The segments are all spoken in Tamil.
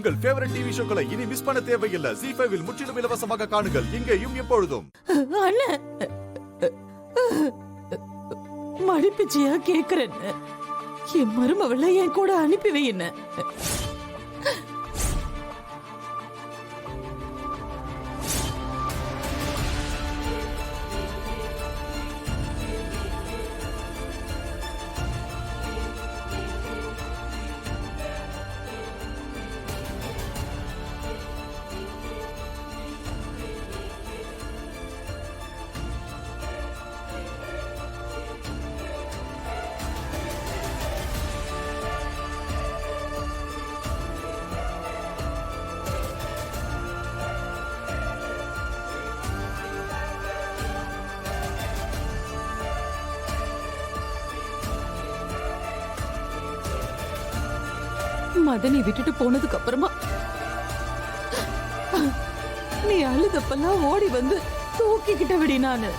உங்கள் ஃபேவரட் டிவி ஷோக்களை இனி மிஸ் பண்ண தேவையில்லை. ZEE5 இல் முற்றிலும் இலவசமாக காணுங்கள். இங்கேயும் எப்பொழுதும். அண்ணன் மடிப்பிச்சியா கேக்குறேன். என் மருமவளை என் கூட அனுப்பி வையின. மதனை விட்டுட்டு போனதுக்கு அப்புறமா நீ அழுதப்பெல்லாம் ஓடி வந்து தூக்கிக்கிட்ட விடி. நானு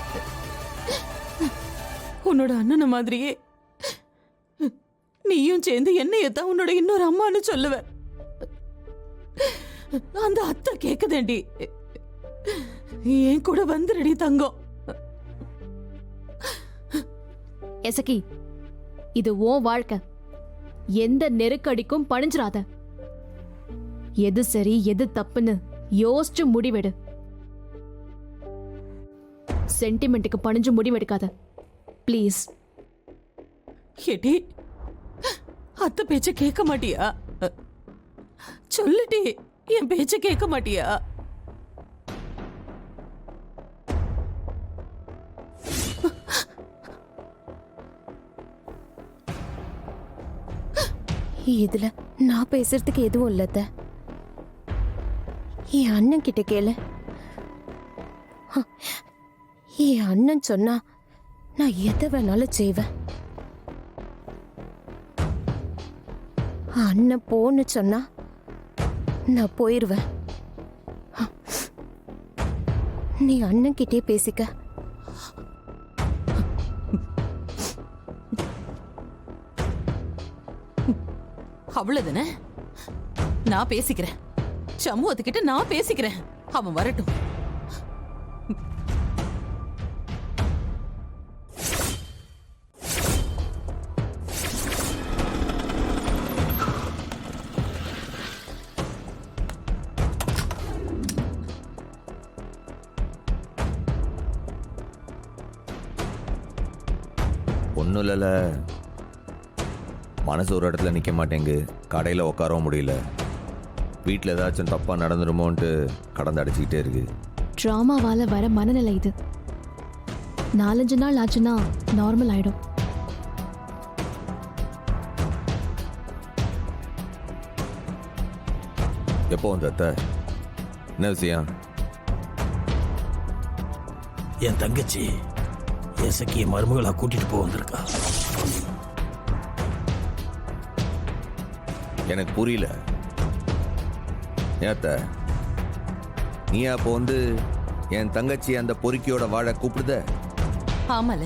உன்னோட அண்ணன மாதிரியே நீயும் சேர்ந்து என்னையத்தான் உன்னோட இன்னொரு அம்மான்னு சொல்லுவ. அந்த அத்தை கேக்குதேண்டி, என் கூட வந்துடுடி தங்கம். எசக்கி, இது உன் வாழ்க்கை. எந்த நெருக்கடிக்கும் பணிஞ்சிராத. எது சரி எது தப்புன்னு யோசிச்சு முடிவெடு. சென்டிமெண்ட்டுக்கு பணிஞ்சு முடிவெடுக்காத ப்ளீஸ். ஏடி, அத்தை பேச்ச கேட்க மாட்டியா? சொல்லுடி, என் பேச்ச கேட்க மாட்டியா? இதுல நான் பேசுறதுக்கு எதுவும் இல்ல. என் அண்ணன் கிட்ட கேளு. என் அண்ணன் சொன்னா நான் எதை வேணாலும் செய்வேன். அண்ணன் போன்னு சொன்னா நான் போயிருவேன். நீ அண்ணன் கிட்டே பேசிக்க. அவ்வளவுதானே? நான் பேசிக்கிறேன். சமூகத்துக்கிட்ட நான் பேசிக்கிறேன். அவன் வரட்டும். ஒன்றும் இல்லைல்ல, மனசு ஒரு இடத்துல நிற்க மாட்டேங்கு. கடையில் உட்காரவும் முடியல. வீட்டில் ஏதாச்சும் தப்பாக நடந்துருமோன்ட்டு கடந்து அடிச்சுக்கிட்டே இருக்கு. ட்ராமாவால வர மனநிலை இது. 4-5 நாள் ஆச்சுன்னா நார்மல் ஆயிடும். எப்போ வந்த அத்தை? என்ன விஷயம்? என் தங்கச்சி எசக்கிய மருமகளா கூட்டிட்டு போக வந்திருக்கா. எனக்கு புரியல. ஏத்த நீ அப்போ வந்து என் தங்கச்சி அந்த பொறுக்கியோட வாழ கூப்பிடுத? ஆமால,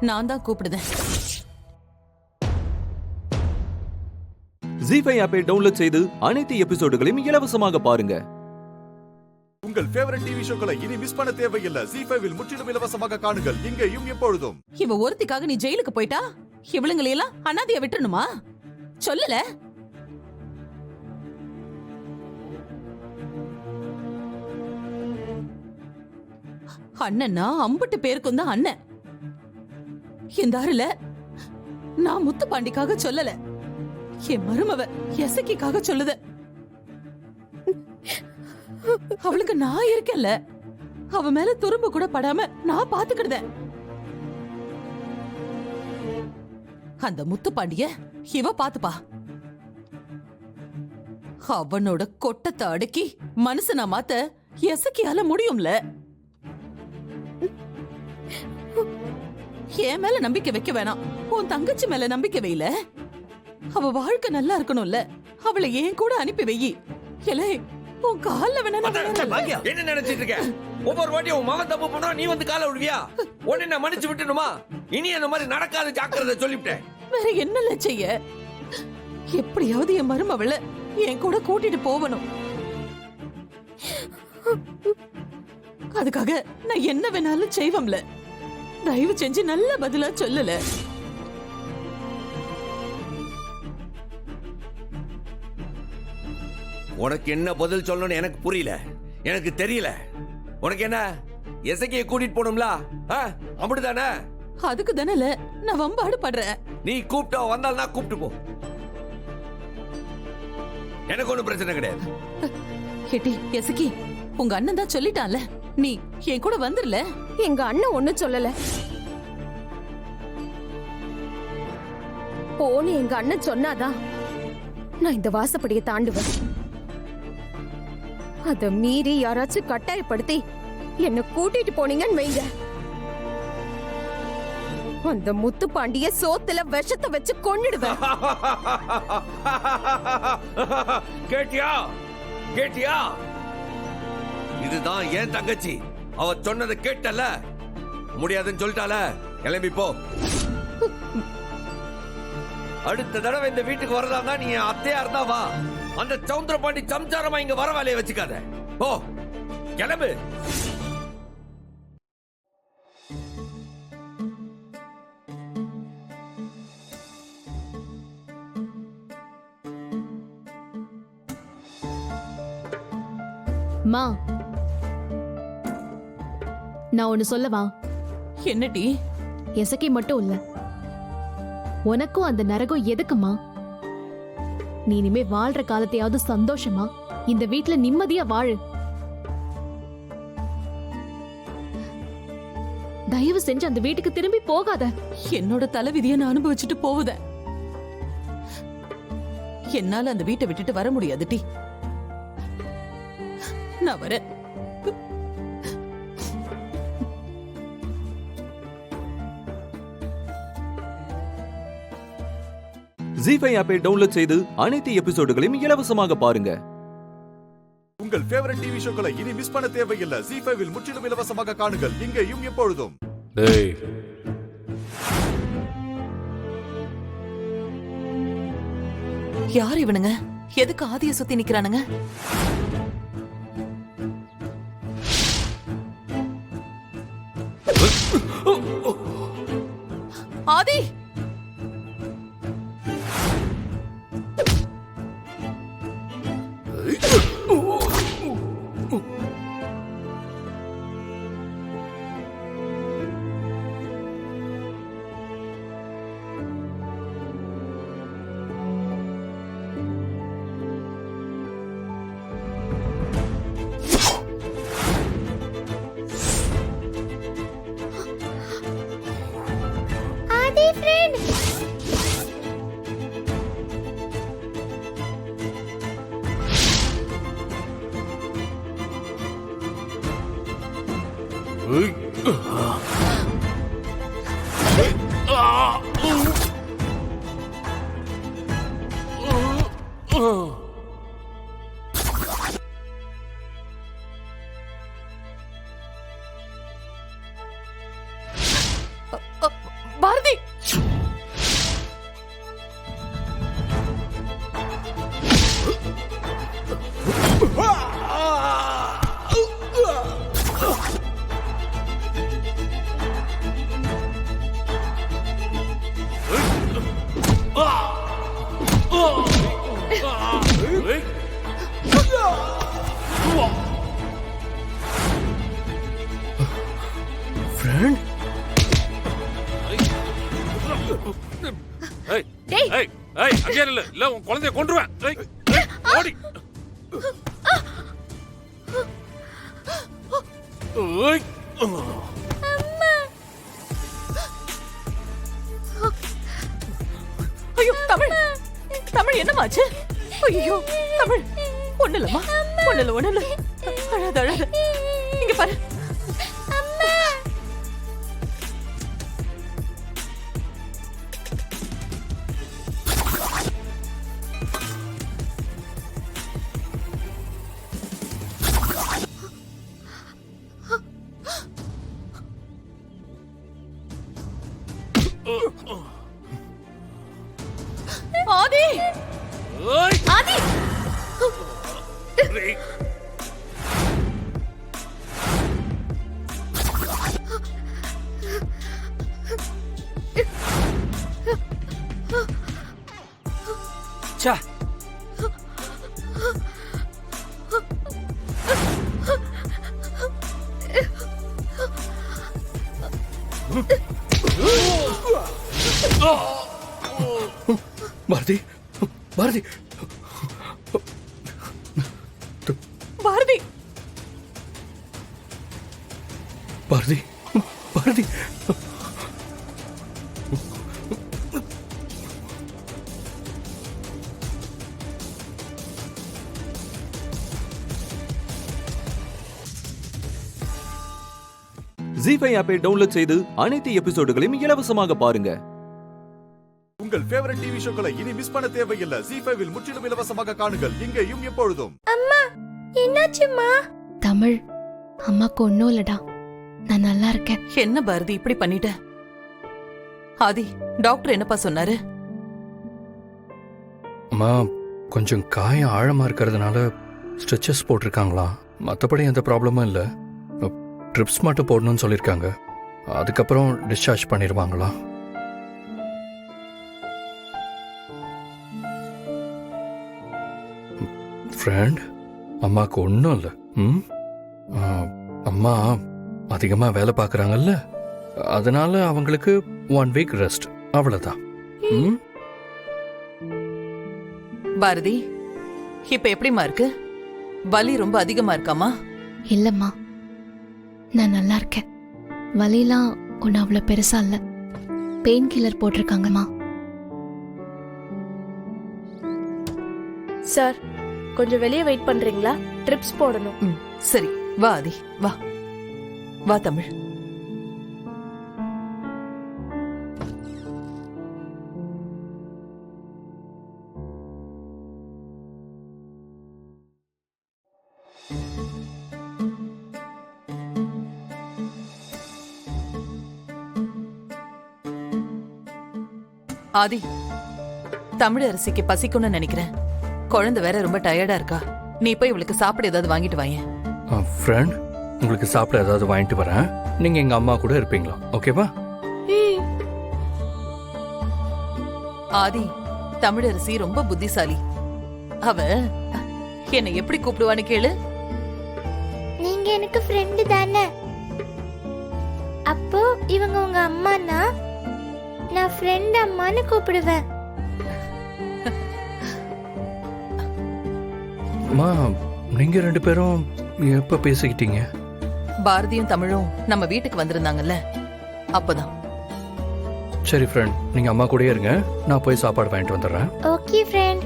நான் தான் கூப்பிடுதேன். ZEE5 ஆப்பை டவுன்லோட் செய்து அனைத்து எபிசோடுகளையும் இலவசமாக பாருங்க. உங்கள் ஃபேவரட் டிவி ஷோக்களை இனி மிஸ் பண்ண தேவையில்லை. ZEE5 இல் முற்றிலும் இலவசமாக காணுங்கள். இங்கேயும் எப்பொழுதும். இவ ஒருத்திக்காக நீ ஜெயிலுக்கு போயிட்டா இவளுங்களையெல்லாம் அனாதைய விட்டுணுமா? சொல்லல. அண்ணன்னா அம்புட்டு பேருக்கும் தான் அண்ணன். இந்த ஆறுல நான் முத்துப்பாண்டிக்காக சொல்லல, என் மருமவ எசக்கிக்காக சொல்லுத. அவளுக்கு நான் இருக்கேன்ல, அவ மேல துரும்பு கூட படாம நான் பாத்துக்கிடுதேன். அந்த முத்துப்பாண்டிய இவ பாத்துப்பா. அவனோட கொட்டத்தை அடக்கி மனுஷனா மாத்த எசக்கியால முடியும்ல. என் மேல நம்பிக்கை வைக்க வேணாம், உன் தங்கச்சி மேல நம்பிக்கை வைல. அவ வாழ்க்கை நல்லா இருக்கணும்ல, அவளை ஏன் கூட அனுப்பி வையி. எலே, உன் கால்ல வேணா. என்ன நினைச்சிட்டு இருக்க? ஒவ்வொரு வாட்டியும் உன் மகன் தப்பு பண்ணா நீ வந்து கால விடுவியா? உடனே நான் மன்னிச்சு விட்டுணுமா? இனி அந்த மாதிரி நடக்காத, ஜாக்கிரதை சொல்லிவிட்டேன். வேற என்னல செய்ய? எப்படியாவது என் மருமவள என் கூட கூட்டிட்டு போகணும். அதுக்காக நான் என்ன வேணாலும் செய்வோம்ல. தயவு செஞ்சு நல்ல பதிலா சொல்லல. உனக்கு என்ன பதில் சொல்லணும்னு எனக்கு புரியல, எனக்கு தெரியல. உனக்கு என்ன எசக்கியை கூட்டிட்டு போகணும்ல? அப்படிதானே? அதுக்கு தானே நான் வம்பாடு படுறேன். நீ கூப்பிட்டா வந்தால்னா கூப்பிட்டு போ, எனக்கு ஒண்ணும் பிரச்சனை கிடையாது. கேட்டி எசக்கி, உங்க அண்ணன் தான் சொல்லிட்டான்ல, நீ என் கூட வந்துருல. எங்க அண்ணன் ஒண்ணும் சொல்லல. போன்னு எங்க அண்ணன் சொன்னாதான் நான் இந்த வாசப்படியை தாண்டுவேன். அத மீறி யாராச்சும் கட்டாயப்படுத்தி என்ன கூட்டிட்டு போனீங்கன்னு வைங்க, அந்த முத்து பாண்டிய சோத்துல விஷத்தை வச்சு கொன்னுடுவேன். கேட்டியா கேட்டியா? இதுதான் என் தங்கச்சி. அவ சொன்னதை கேட்டல, முடியாதுன்னு சொல்லிட்டால, கிளம்பி போ. அடுத்த தடவை இந்த வீட்டுக்கு வரதா நீ அத்தையா இருந்தா வா. அந்த சவுந்தர பாண்டி சம்சாரமா இங்க வர வேலையை வச்சுக்காத. போ, கிளம்பு. மா, நான் ஒன்னு சொல்லவா? என்னடி? எசக்கி மட்டும் இல்ல, உனக்கும் அந்த நரகம் எதுக்குமா? நீ இனிமே வாழ்ற காலத்தையாவது சந்தோஷமா இந்த வீட்ல நிம்மதியா வாழு. தயவு செஞ்சு அந்த வீட்டுக்கு திரும்பி போகாத. என்னோட தலைவிதியை நான் அனுபவிச்சுட்டு போவத. என்னால அந்த வீட்டை விட்டுட்டு வர முடியாது டி. நான் வரேன். ஜி5 ஆப்பை டவுன்லோட் செய்து அனைத்து எபிசோடுகளையும் இலவசமாக பாருங்க. உங்கள் ஃபேவரட் டிவி ஷோக்களை இனி மிஸ் பண்ண தேவையில்லை. ஜி5 முற்றிலும் இலவசமாக காணுங்கள், இங்கேயும் எப்பொழுதும். யார் இவனுங்க? எதுக்கு ஆதிய சுத்தி நிக்கிறானுங்க? ஆதி! பாரதி! ஃப்ரெண்ட், அங்கே இல்ல உன் குழந்தைய கொன்றுவேன். ஓடி. ஐயோ தமிழ், தமிழ் என்னமாச்சு? ஐயோ தமிழ், ஒண்ணு இல்லம்மா, ஒண்ணு இல்ல, ஒண்ணு இல்ல. அழாத அழாத. இங்க பாரு. ஆதி! ஆதி! பாரதி. ச்சே. பாரதி, பாரதி, பாரதி, பாரதி, பாரதி. ஜி5 ஆப்பை டவுன்லோட் செய்து அனைத்து எபிசோடுகளையும் இலவசமாக பாருங்க. உங்கள் ஃபேவரட் டிவி ஷோக்களை இனி மிஸ் பண்ண தேவையில்லை. ஜி5ல் முற்றிலும் இலவசமாக காணுங்கள் இங்கேயும் எப்பொழுதும். அம்மா என்னாச்சும்மா? தமிழ், அம்மாக்கு ஒன்னும் இல்லடா, நான் நல்லா இருக்கேன். என்ன பாரதி இப்படி பண்ணிட்ட? ஆதி, டாக்டர் என்னப்பா சொன்னாரு? அம்மா, கொஞ்சம் காயம் ஆழமா இருக்கிறதுனால ஸ்டிச்சஸ் போட்டிருக்காங்களா, மற்றபடி எந்த ப்ராப்ளமும் இல்லை. ட்ரிப்ஸ் மட்டும் போடணும்னு சொல்லியிருக்காங்க. அதுக்கப்புறம் டிஸ்சார்ஜ் பண்ணிடுவாங்களா? ஃப்ரெண்ட், அம்மாவுக்கு ஒன்றும் இல்லை. அம்மா அதிகமாக வேலை பார்க்குறாங்கல்ல, அதனால அவங்களுக்கு 1 வீக் ரெஸ்ட், அவ்வளோதான். பாரதி, இப்ப எப்படிமா இருக்கு? வலி ரொம்ப அதிகமா இருக்காமா? இல்லம்மா, நான் நல்லா இருக்கேன். வலிலாம் ஒன்றும் அவ்வளோ பெருசா இல்லை. Pain killer போட்டிருக்காங்கம்மா. சார், கொஞ்சம் வெளியே வெயிட் பண்றீங்களா? ட்ரிப்ஸ் போடணும். சரி, வா ஆதி, வா வா தமிழ். ஆதி, தமிழரசிக்கு பசிக்கும்னு நினைக்கிறேன். குழந்தை வேற ரொம்ப டயர்டா இருக்கா. நீ போய் இவளுக்கு சாப்பிட ஏதாவது வாங்கிட்டு வாயேன். ஃப்ரெண்ட், உங்களுக்கு சாப்பிட ஏதாவது வாங்கிட்டு வரேன். நீங்கள் எங்கள் அம்மா கூட இருப்பீங்களா? ஓகேவா? ஆதி, தமிழரசி ரொம்ப புத்திசாலி. அவ என்னை எப்படி கூப்பிடுவான்னு கேளு. நீங்க எனக்கு ஃப்ரெண்டு தானே? அப்போ இவங்க உங்க அம்மானா நான் ஃப்ரெண்ட் அம்மான்னு கூப்பிடுவேன். அம்மா, நீங்க 2 பேரும் எப்ப பேசிக்கிட்டீங்க? பாரதியும் தமிழும் நம்ம வீட்டுக்கு வந்திருந்தாங்கல்ல, அப்பதான். சரி ஃப்ரெண்ட், நீங்க அம்மா கூடயே இருங்க, நான் போய் சாப்பாடு வாங்கிட்டு வந்துடுறேன். Okay friend.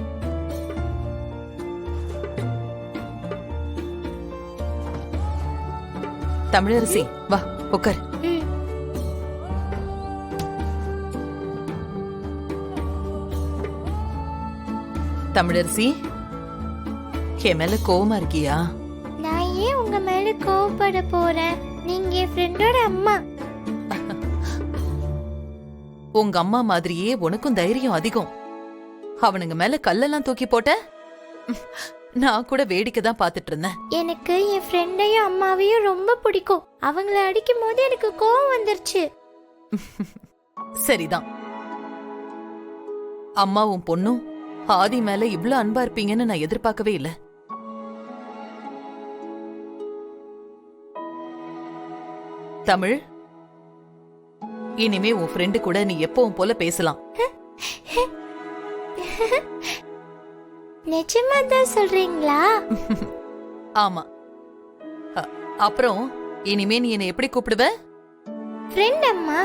தமிழரசி, வா உட்கார். தமிழரசி, என் மேல கோவமா இருக்கியா? நான் ஏன் உங்க மேல கோவப்பட போறேன்? நீங்க என் ஃப்ரெண்டோட அம்மா. உங்க அம்மா மாதிரியே உனக்கும் தைரியம் அதிகம். அவனுங்க மேல கல்லெல்லாம் தூக்கி போட்ட? நான் கூட வேடிக்கை தான் பாத்துட்டு இருந்தேன். எனக்கு என் ஃப்ரெண்டையும் அம்மாவையும் ரொம்ப பிடிக்கும். அவங்கள அடிக்கும் போது எனக்கு கோவம் வந்துருச்சு. சரிதான். அம்மாவும் பொண்ணும் ஆதி மேல இவ்ளோ அன்பா இருப்பீங்கன்னு நான் எதிர்பார்க்கவே இல்லை. தமிழ், இனிமே உன் ஃப்ரெண்டு கூட நீ எப்பவும் போல பேசலாம். நிஜமா தான் சொல்றீங்களா? ஆமா. அப்புறம் இனிமே நீ என்ன எப்படி கூப்பிடுவ? ஃப்ரெண்ட் அம்மா.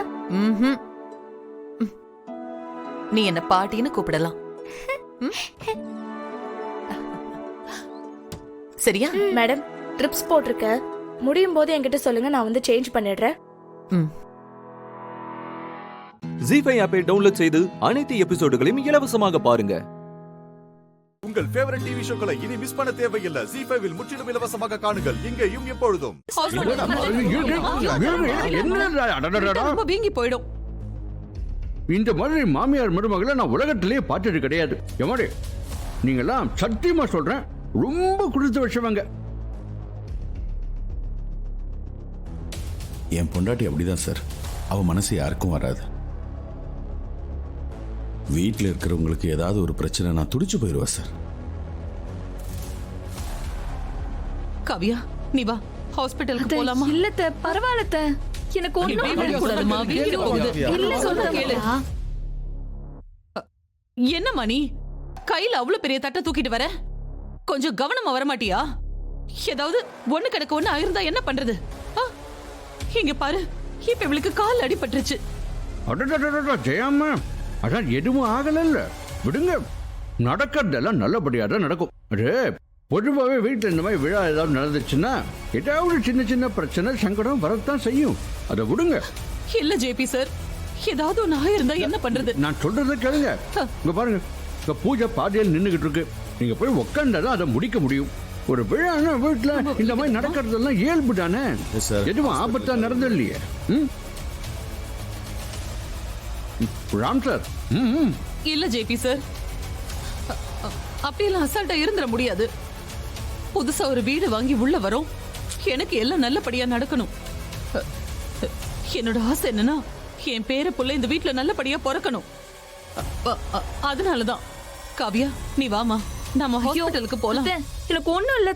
நீ என்ன பாட்டின்னு கூப்பிடலாம். சரியா? மேடம், ட்ரிப்ஸ் போட்டிருக்க, முடியும் போது என்கிட்ட சொல்லுங்க, நான் வந்து சேஞ்ச் பண்ணிடுறேன். ஜி5 ஆப்பை டவுன்லோட் செய்து அனைத்து எபிசோடுகளையும் இலவசமாக பாருங்க. உங்கள் ஃபேவரட் டிவி ஷோக்களை இனி மிஸ் பண்ண தேவையில்லை. ஜி5ல் முற்றிலும் இலவசமாக காணுங்கள் இங்கேயும் எப்பொழுதும். ரொம்ப வீங்கி போயிடும். இந்த மாதிரி மாமியார் மருமகளை நான் உலகத்திலேயே பார்த்தது கிடையாது. எமாடே, நீங்கெல்லாம் சத்தியமா சொல்றேன், ரொம்ப கொடுத்து வச்சவங்க. என் பொண்டாட்டி அப்படிதான் சார். அவ மனசு யாருக்கும் வராது. வீட்டில் இருக்கிறவங்களுக்கு ஏதாவது ஒரு பிரச்சனை நான் துடிச்சு போயிடுவேன் சார். காவியா நீ வா, ஹாஸ்பிடலுக்கு போலாமா? இல்ல பரவாயில்ல, எனக்கு என்னம்மா நீ கையில அவ்வளவு பெரிய தட்டை தூக்கிட்டு வர? கொஞ்சம் கவனமா வர மாட்டியா? ஏதாவது ஒண்ணு கிடக்க ஒண்ணு ஆயிருந்தா என்ன பண்றது? இங்க பாரு, இப்ப இவளுக்கு கால் அடிபட்டுருச்சு. ஜெயாமா, அதான் எதுவும் ஆகல, விடுங்க. நடக்கிறதெல்லாம் நல்லபடியா தான் நடக்கும். அது பொதுவாகவே வீட்டில் இந்த மாதிரி விழா ஏதாவது நடந்துச்சுன்னா ஏதாவது சின்ன சின்ன பிரச்சனை சங்கடம் வரத்தான் செய்யும். அதை விடுங்க. இல்ல ஜேபி சார், ஏதாவது ஒண்ணு ஆயிருந்தா என்ன பண்றது? நான் சொல்றதை கேளுங்க. இங்க பாருங்க, இங்க பூஜை பாதியில் நின்றுகிட்டு இருக்கு. நீங்க போய் உட்காந்தாதான் அதை முடிக்க முடியும். ஒரு விழான்னா வீட்டுல இந்த மாதிரி நடக்கிறதெல்லாம் இயல்பு தானே. எதுவும் ஆபத்தா நடந்து இல்லையே. ராம் சார். இல்ல ஜேபி சார், அப்படியெல்லாம் அசால்ட்டா இருந்துட முடியாது. புதுசா ஒரு வீடு வாங்கி உள்ள வரோம். எனக்கு எல்லாம் நல்லபடியா நடக்கணும். என்னோட ஆசை என்னன்னா, என் பேர புள்ள இந்த வீட்டுல நல்லபடியா பிறக்கணும். அதனாலதான். காவியா நீ வாமா, நம்ம ஹாஸ்பிடலுக்கு போலாம். எனக்கு ஒண்ணும் இல்ல,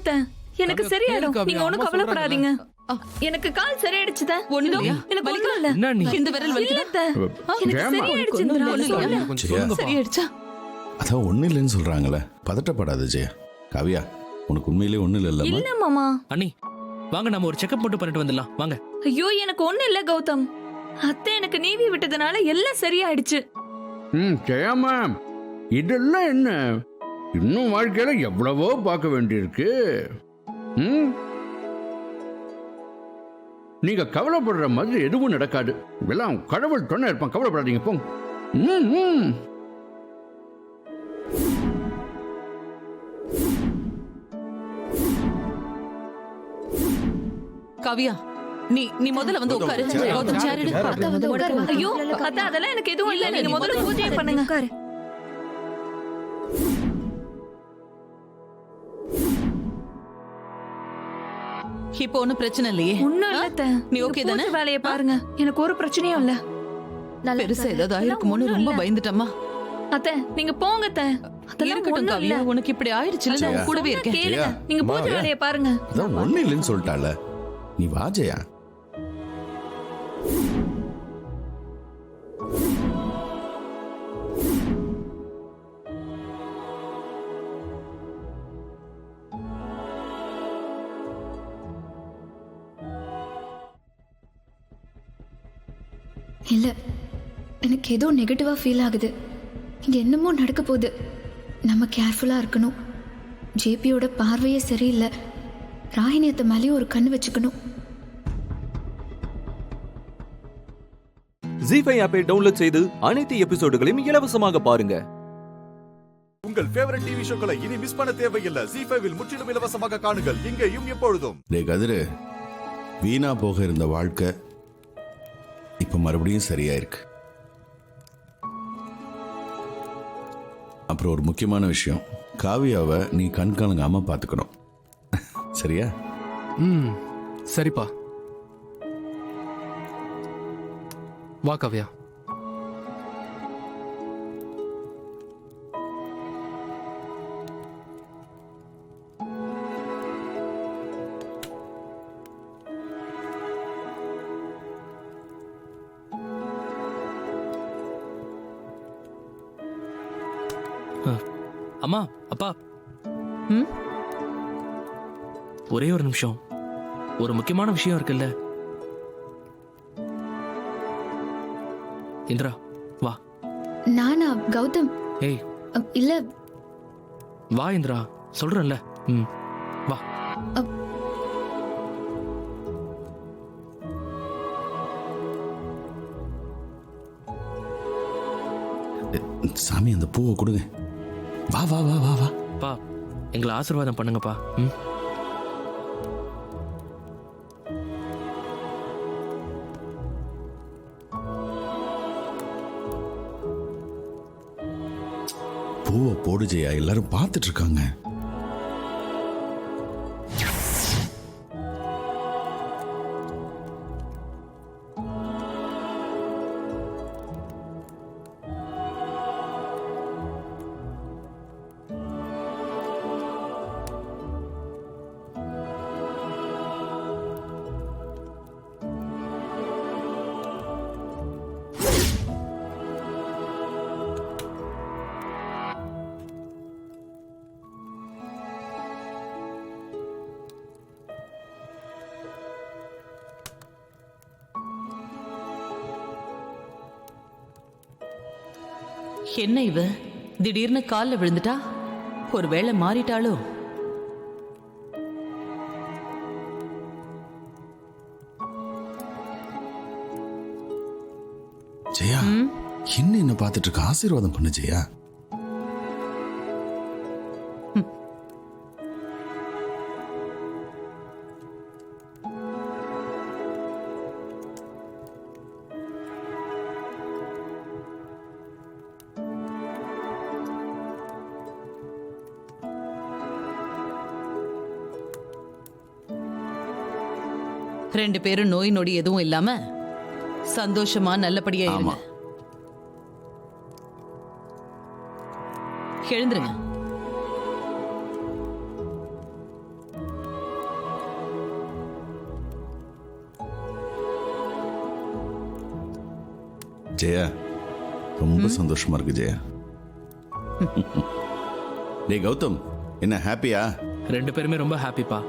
எனக்கு சரியாயிடும். நீங்க ஒண்ணும் கவலைப்படாதீங்க. எனக்கு கால் சரியாயிடுச்சுதா? ஒண்ணு இல்லையா? எனக்கு ஒண்ணும் இல்ல. இந்த விரல் வலிக்குதா? எனக்கு சரியாயிடுச்சா? அதான் ஒண்ணு இல்லைன்னு சொல்றாங்களே, பதட்டப்படாத ஜெயா. காவியா, உனக்கு உண்மையிலேயே ஒண்ணு இல்ல? இல்ல மாமா. அண்ணி வாங்க, நம்ம ஒரு செக்அப் மட்டும் பண்ணிட்டு வந்துடலாம் வாங்க. ஐயோ எனக்கு ஒண்ணு இல்ல கௌதம். அத்தை எனக்கு நீவி விட்டதுனால எல்லாம் சரியாயிடுச்சு. ஜெயாமா, இதெல்லாம் என்ன? இன்னும் வாழ்க்கையில எவ்வளவோ பார்க்க வேண்டியிருக்கு. நீங்க கவலைப்படுற மாதிரி எதுவும் நடக்காது. எல்லாம் கடவுள் துணை இருப்பான், கவலைப்படாதீங்க போங்க. காவியா நீ முதல்ல வந்து உட்காரு. கௌதம் சேர் எடு. ஐயோ அத்தை, அதெல்லாம் எனக்கு எதுவும் இல்ல. நீங்க முதல்ல பூஜை பண்ணுங்க. இப்போ ஒண்ணும் பிரச்சனை இல்லையே? ஒண்ணும் இல்ல. நீ ஓகே தானே? வேலையை பாருங்க, எனக்கு ஒரு பிரச்சனையும் இல்ல. பெருசா ஏதாவது ஆயிருக்குமோன்னு ரொம்ப பயந்துட்டம்மா. அத்தை நீங்க போங்க. இருக்கட்டும் காவியா, உனக்கு இப்படி ஆயிடுச்சுல, நான் கூடவே இருக்கேன். கேளுங்க, நீங்க பூஜை வேலையை பாருங்க. அதான் ஒண்ணு இல்லைன்னு சொல்லிட்டால, நீ வா ஜெயா. இல்ல, எனக்கு ஏதோ நெகட்டிவா ஃபீல் ஆகுது. இங்க என்னமோ நடக்க போகுது. நம்ம கேர்ஃபுல்லா இருக்கணும். ஜேபியோட பார்வையே சரியில்லை. ராகினியத்தை மேலேயும் ஒரு கண்ணு வச்சுக்கணும். ஜீஃபை ஆப்பை டவுன்லோட் செய்து அனைத்து எபிசோடுகளையும் இலவசமாக பாருங்க. உங்கள் ஃபேவரட் டிவி ஷோக்களை இனி மிஸ் பண்ண தேவையில்லை. ஜீஃபைவில் முற்றிலும் இலவசமாக காணுங்கள், இங்கேயும் எப்பொழுதும். கதிரு, வீணா போக இருந்த வாழ்க்கை இப்ப மறுபடியும் சரியா இருக்கு. அப்புறம் ஒரு முக்கியமான விஷயம், காவியாவை நீ கண்காணாம பாத்துக்கணும், சரியா? சரிப்பா. வா காவியா. அம்மா, அப்பா, ஒரே ஒரு நிமிஷம். ஒரு முக்கியமான விஷயம் இருக்குல்ல. இந்திரா வா. நானா கௌதம்? ஏய் இல்ல, வா இந்திரா, சொல்றேன்ல. வா. சாமி, அந்த பூவை கொடுங்க. வா வா வா வா வா. பா, எங்களை ஆசீர்வாதம் பண்ணுங்கப்பா. பூவை போடு ஜெயா, எல்லாரும் பார்த்துட்டு இருக்காங்க. என்ன இவ திடீர்னு கால்ல விழுந்துட்டா? ஒருவேளை மாறிட்டாளோ? ஜெயா என்ன பார்த்துட்டு இருக்க? ஆசீர்வாதம் பண்ணு ஜெயா. ரெண்டு பேரும் நோய் நொடி எதுவும் இல்லாம சந்தோஷமா நல்லபடியா இருங்க. எழுந்துருங்க. ஜெயா ரொம்ப சந்தோஷமா இருக்கு ஜெயா. டேய் கௌதம், என்ன ஹாப்பியா? ரெண்டு பேருமே ரொம்ப ஹாப்பிப்பா.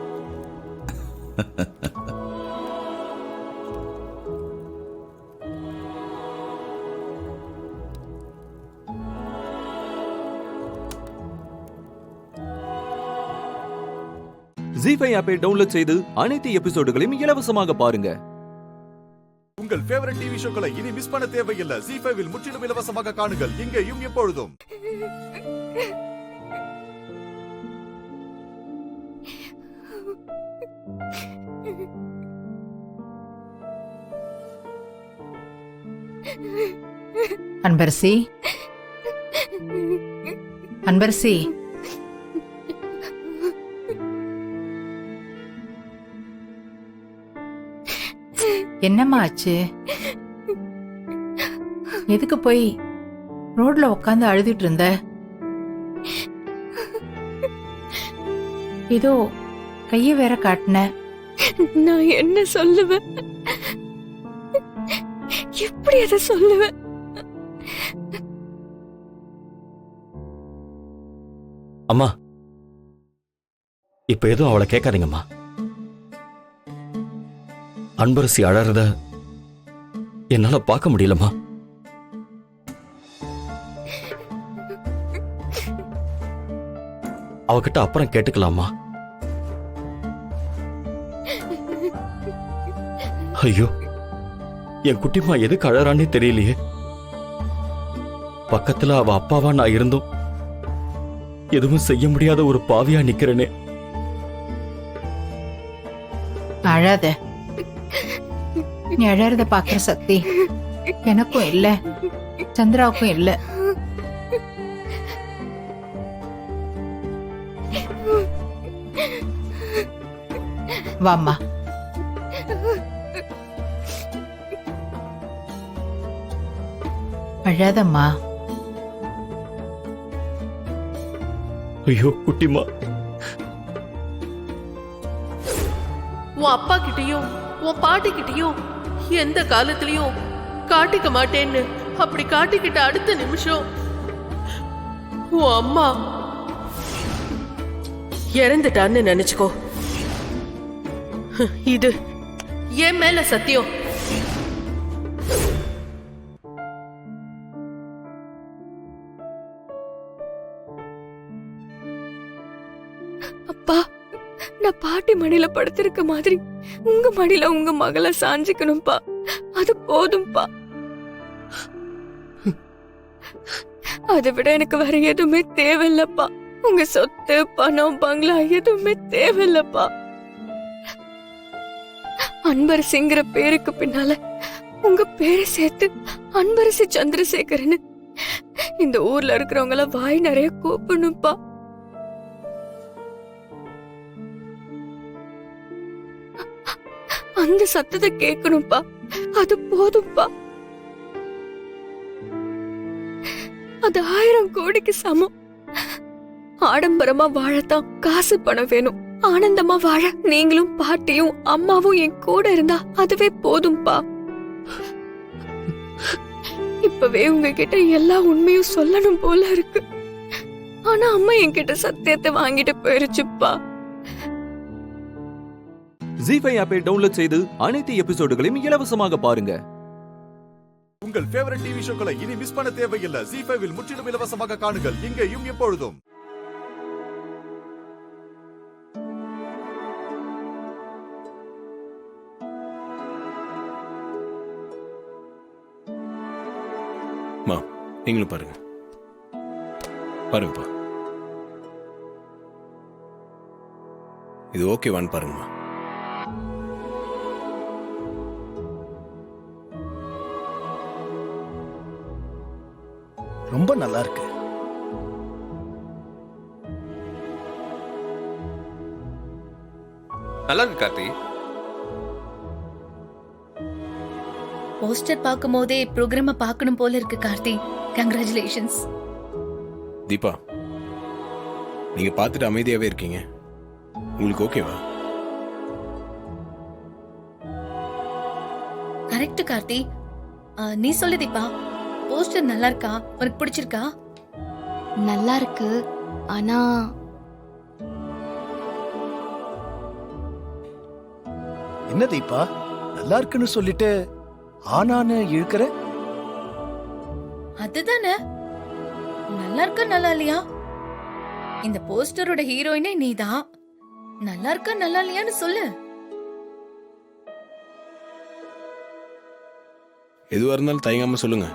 ஜீஃபை ஆப்பை டவுன்லோட் செய்து அனைத்து எபிசோடுகளையும் இலவசமாக பாருங்க. உங்கள் ஃபேவரட் டிவி ஷோக்களை இனி மிஸ் பண்ண தேவையில்லை. ஜீஃபைவில் முற்றிலும் இலவசமாக காணுங்கள், இங்கேயும் எப்பொழுதும். அன்பரசி, அன்பரசி, என்னம்மா ஆச்சு? எதுக்கு போய் ரோட்ல உட்காந்து அழுதுட்டு இருந்த? ஏதோ கைய வேற காட்டின. நான் என்ன சொல்லுவேன்? எப்படி அதை சொல்லுவேன்? அம்மா, இப்ப எதுவும் அவளை கேட்காதீங்கம்மா. அன்பரசி அழறத என்னால பார்க்க முடியலம்மா. அவகிட்ட அப்புறம் கேட்டுக்கலாமா? ஐயோ, என் குட்டிமா எதுக்கு அழறானே தெரியலையே. பக்கத்துல அவ அப்பாவா நான் இருந்தும் எதுவும் செய்ய முடியாத ஒரு பாவியா நிக்கிறேனே. அழாத. நீ அழறத பாக்குற சக்தி எனக்கும் இல்ல, சந்திராவுக்கும் இல்ல. வாம்மா. அழாதம்மா. ஐயோ குட்டிமா, உன் அப்பா கிட்டயும் உன் பாட்டி கிட்டயும் எந்த காலத்திலயும் காட்டிக்க மாட்டேன்னு அப்படி காட்டிக்கிட்ட அடுத்த நிமிஷம் உன் அம்மா இறந்துட்டான்னு நினைச்சுக்கோ. இது என் மேல சத்தியம். அப்பா, நான் பாட்டி மடியில படுத்திருக்க மாதிரி உங்க மடியில உங்க மகளை சாஞ்சிக்கணும்பா. அது போதும்பா. அதை விட எனக்கு வேற எதுவுமே தேவையில்லப்பா. உங்க சொத்து பணம் பங்களா எதுவுமே தேவையில்லப்பா. அன்பரசிங்கிற பேருக்கு பின்னால உங்க பேரை சேர்த்து அன்பரசி சந்திரசேகரன் இந்த ஊர்ல இருக்கிறவங்கள வாய் நிறைய கூப்பிடணும்பா. அந்த சத்தத்தை கேட்கணும்பா. அது போதும்பா. அது 1000 கோடிக்கு சமம். ஆடம்பரமா வாழத்தான் காசு பணம் வேணும். ஆனந்தமா வாழ நீங்களும் பாட்டியும் அம்மாவும் என் கூட இருந்தா அதுவே போதும்பா. இப்பவே உங்ககிட்ட எல்லா உண்மையும் சொல்லணும் போல இருக்கு. ஆனா அம்மா என்கிட்ட சத்தியத்தை வாங்கிட்டு போயிருச்சுப்பா. ஜீஃபை ஆப்பை டவுன்லோட் செய்து அனைத்து எபிசோடுகளையும் இலவசமாக பாருங்க. உங்கள் ஃபேவரட் டிவி ஷோக்களை இனி மிஸ் பண்ண தேவையில்லை. ZEE5 இல் முற்றிலும் இலவசமாக காணுங்கள் இங்கேயும் எப்பொழுதும். மா நீங்களும் பாருங்க. பாருங்கப்பா, இது ஓகேவான்னு பாருங்கம்மா. ரொம்ப நல்லா இருக்கு. நல்லா இருக்கு கார்த்தி. போஸ்டர் பார்க்கும் போதே ப்ரோக்ராம பார்க்கணும் போல இருக்கு கார்த்தி. கங்க்ராச்சுலேஷன்ஸ். தீபா, நீங்க பார்த்துட்டு அமைதியாவே இருக்கீங்க. உங்களுக்கு ஓகேவா? கரெக்ட் கார்த்தி. நீ சொல்லு தீபா, போஸ்டர் நல்லா இருக்கா? உனக்கு பிடிச்சிருக்கா? நல்லா இருக்கு. ஆனா என்ன தீபா, நல்லா இருக்குன்னு சொல்லிட்டு ஆனான்னு இழுக்கிற? அதுதானே, நல்லா இருக்கா நல்லா இல்லையா? இந்த போஸ்டரோட ஹீரோயினே நீதான். நல்லா இருக்கா நல்லா இல்லையான்னு சொல்லு. எதுவா இருந்தாலும் தயங்காம சொல்லுங்க.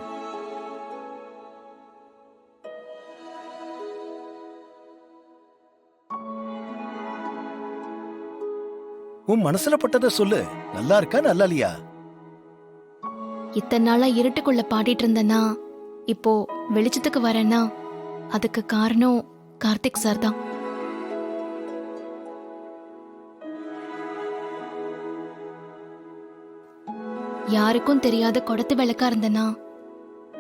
உன் மனசுல பட்டதை சொல்லு. நல்லா இருக்கா நல்லா இல்லையா? இத்தனை நாளா இருட்டுக்குள்ள பாடிட்டு இருந்தேன்னா இப்போ வெளிச்சத்துக்கு வரேன்னா அதுக்கு காரணம் கார்த்திக் சார் தான். யாருக்கும் தெரியாத குடத்து விளக்கா இருந்தனா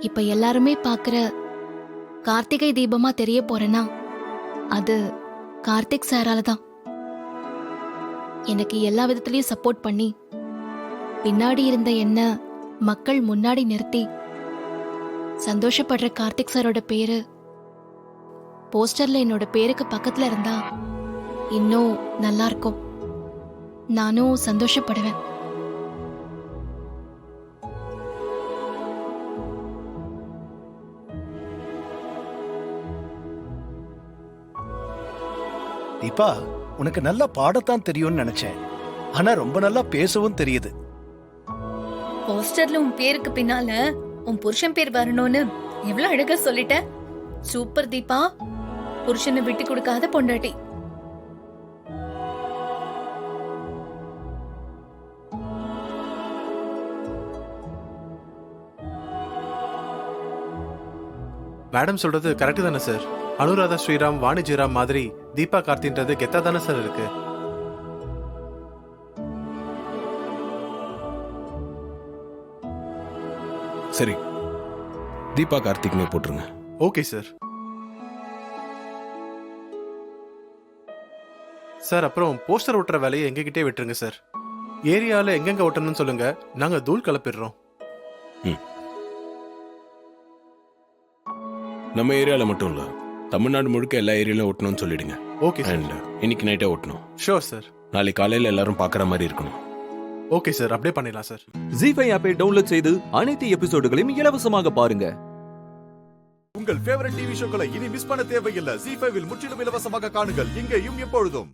இப்ப எல்லாருமே பாக்குற கார்த்திகை தீபமா தெரிய போறேன்னா அது கார்த்திக் சாரால தான். எனக்கு எல்லா விதத்திலயும் சப்போர்ட் பண்ணி பின்னாடி இருந்த என்ன மக்கள் முன்னாடி நிறுத்தி சந்தோஷப்படுற கார்த்திக் சாரோட பேரு போஸ்டர்ல என்னோட பேருக்கு பக்கத்துல இருந்தா இன்னும் நல்லா இருக்கும். நானும் சந்தோஷப்படுவேன். தீபா, உனக்கு நல்லா பாடத்தான் தெரியும்னு நினைச்சேன். ஆனா ரொம்ப நல்லா பேசவும் தெரியுது. போஸ்டர்ல உன் பேருக்கு பின்னால உன் புருஷன் பேர் வரணும்னு எவ்வளவு அழகா சொல்லிட்ட. சூப்பர் தீபா, புருஷனை விட்டு கொடுக்காத பொண்டாட்டி. மேடம் சொல்றது கரெக்ட் தானே சார்? அனுராதா ஸ்ரீராம், வாணி ஜெயராம் மாதிரி தீபா கார்த்தின்றது கெத்தா தானே சார் இருக்கு? சரி, தீபா கார்த்திக்னே போட்டுருங்க. Okay sir. சார், அப்புறம் போஸ்டர் ஒட்டுற வேலையை எங்ககிட்டே விட்டுருங்க சார். ஏரியாவில் எங்கெங்க ஒட்டணும்னு சொல்லுங்க, நாங்க தூள் கலப்பிடுறோம். நம்ம ஏரியாவில் மட்டும் இல்ல, தமிழ்நாடு முழுக்க எல்லா ஏரியாலும் ஓட்டணும்னு சொல்லிடுங்க. Okay sir. அண்ட் இன்னைக்கு நைட்டே ஓட்டணும். Sure sir. நாளைக்கு காலையில் எல்லாரும் பார்க்குற மாதிரி இருக்கணும். ஓகே சார், அப்படியே பண்ணிடலாம் சார். ZEE5 ஆப்பை டவுன்லோட் செய்து அனைத்து எபிசோடுகளையும் இலவசமாக பாருங்க. உங்கள் ஃபேவரட் டிவி ஷோக்களை இனி மிஸ் பண்ண தேவையில்லை. ZEE5 இல் முற்றிலும் இலவசமாக காணுங்கள் இங்கேயும் எப்பொழுதும்.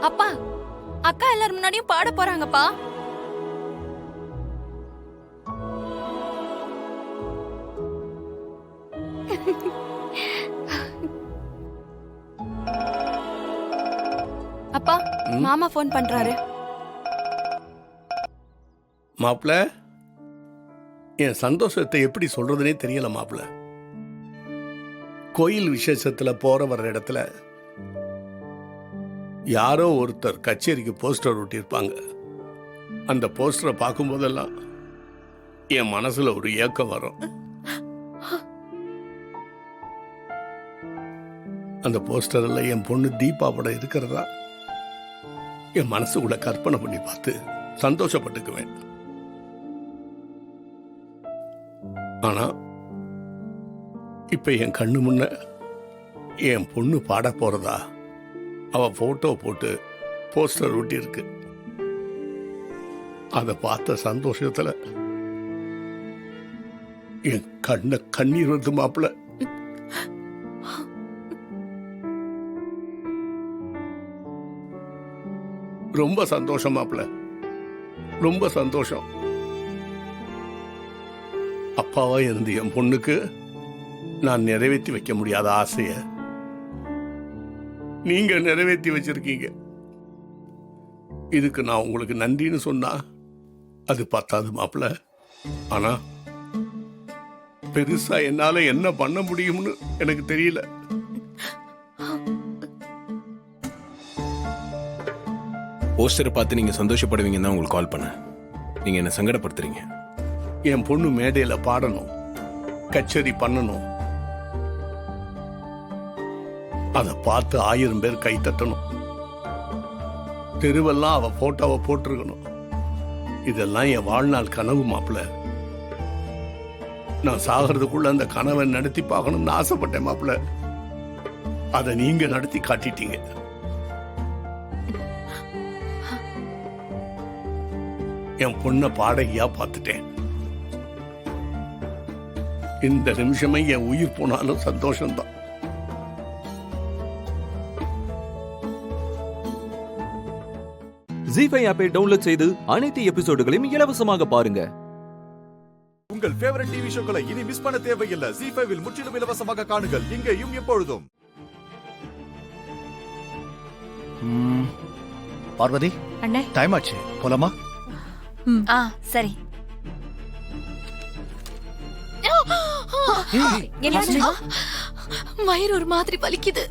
அப்பா, அக்கா எல்லாரும் முன்னாடியும் பாட போறாங்கப்பா. அப்பா, மாமா ஃபோன் பண்றாரு. மாப்பிள, என் சந்தோஷத்தை எப்படி சொல்றதுனே தெரியல மாப்பிள. கோயில் விசேஷத்துல போற வர்ற இடத்துல யாரோ ஒருத்தர் கச்சேரிக்கு போஸ்டர் ஒட்டியிருப்பாங்க. அந்த போஸ்டரை பார்க்கும் போதெல்லாம் என் மனசுல ஒரு ஏக்கம் வரும். அந்த போஸ்டர்ல என் பொண்ணு தீபா படம் இருக்கிறதா என் மனசுக்குள்ள கற்பனை பண்ணி பார்த்து சந்தோஷப்பட்டுக்குவேன். ஆனா இப்ப என் கண்ணு முன்ன என் பொண்ணு பாட போறதா அவ போட்டோ போட்டு போஸ்டர் ஒட்டி இருக்கு. அதை பார்த்த சந்தோஷத்துல என் கண்ண கண்ணீர் வந்து மாப்பிள. ரொம்ப சந்தோஷம் மாப்பிள, ரொம்ப சந்தோஷம். அப்பாவா இருந்து என் பொண்ணுக்கு நான் நிறைவேற்றி வைக்க முடியாத ஆசைய நீங்க நிறைவேற்றி வச்சிருக்கீங்க. இதுக்கு நான் உங்களுக்கு நன்றின்னு சொன்னா அது பத்தாது மாப்பிள. ஆனா பெருசா என்னால என்ன பண்ண முடியும்னு எனக்கு தெரியல. போஸ்டரை பார்த்து நீங்க சந்தோஷப்படுவீங்கன்னு தான் உங்களுக்கு கால் பண்ணேன். நீங்க என்ன சங்கடப்படுத்துறீங்க. என் பொண்ணு மேடையில பாடணும், கச்சேரி பண்ணணும், அதை பார்த்து 1000 பேர் கை தட்டணும், தெருவெல்லாம் அவ போட்டோவை போட்டிருக்கணும். இதெல்லாம் என் வாழ்நாள் கனவு மாப்பிள. நான் சாகிறதுக்குள்ள அந்த கனவை நடத்தி பார்க்கணும்னு ஆசைப்பட்டேன் மாப்பிள. அதை நீங்க நடத்தி காட்டிட்டீங்க. என் பொண்ண பாடகியா பார்த்துட்டேன். இந்த நிமிஷமே என் உயிர் போனாலும் சந்தோஷம்தான். ஜீஃபை ஆப்பை டவுன்லோட் செய்து அனைத்து எபிசோடுகளையும் இலவசமாக பாருங்க. உங்கள் ஃபேவரட் டிவி ஷோக்களை இனி மிஸ் பண்ண தேவையில்லை. ஜீஃபைவில் முற்றிலும் இலவசமாக காணுங்கள், இங்கேயும் எப்பொழுதும். பார்வதி, அண்ணே டைம் ஆச்சு, போலாமா? சரி. வயிறு ஒரு மாதிரி வலிக்குது.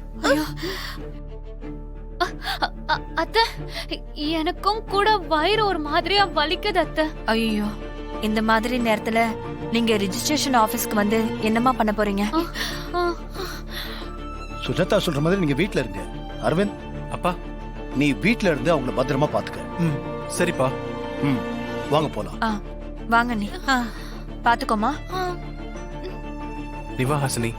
அத்தை, எனக்கும் கூட வயிறு ஒரு மாதிரியா வலிக்குது அத்தை. ஐயோ, இந்த மாதிரி நேரத்துல நீங்க ரெஜிஸ்ட்ரேஷன் ஆபீஸ்க்கு வந்து என்னமா பண்ண போறீங்க? சுஜாதா சொல்ற மாதிரி நீங்க வீட்ல இருங்க. அரவிந்த், அப்பா நீ வீட்ல இருந்து அவங்கள பத்திரமா பாத்துக்க. சரிப்பா. வாங்க போலாம். வாங்க நீ. பாத்துக்கோமா. நீ வா ஹாசினி.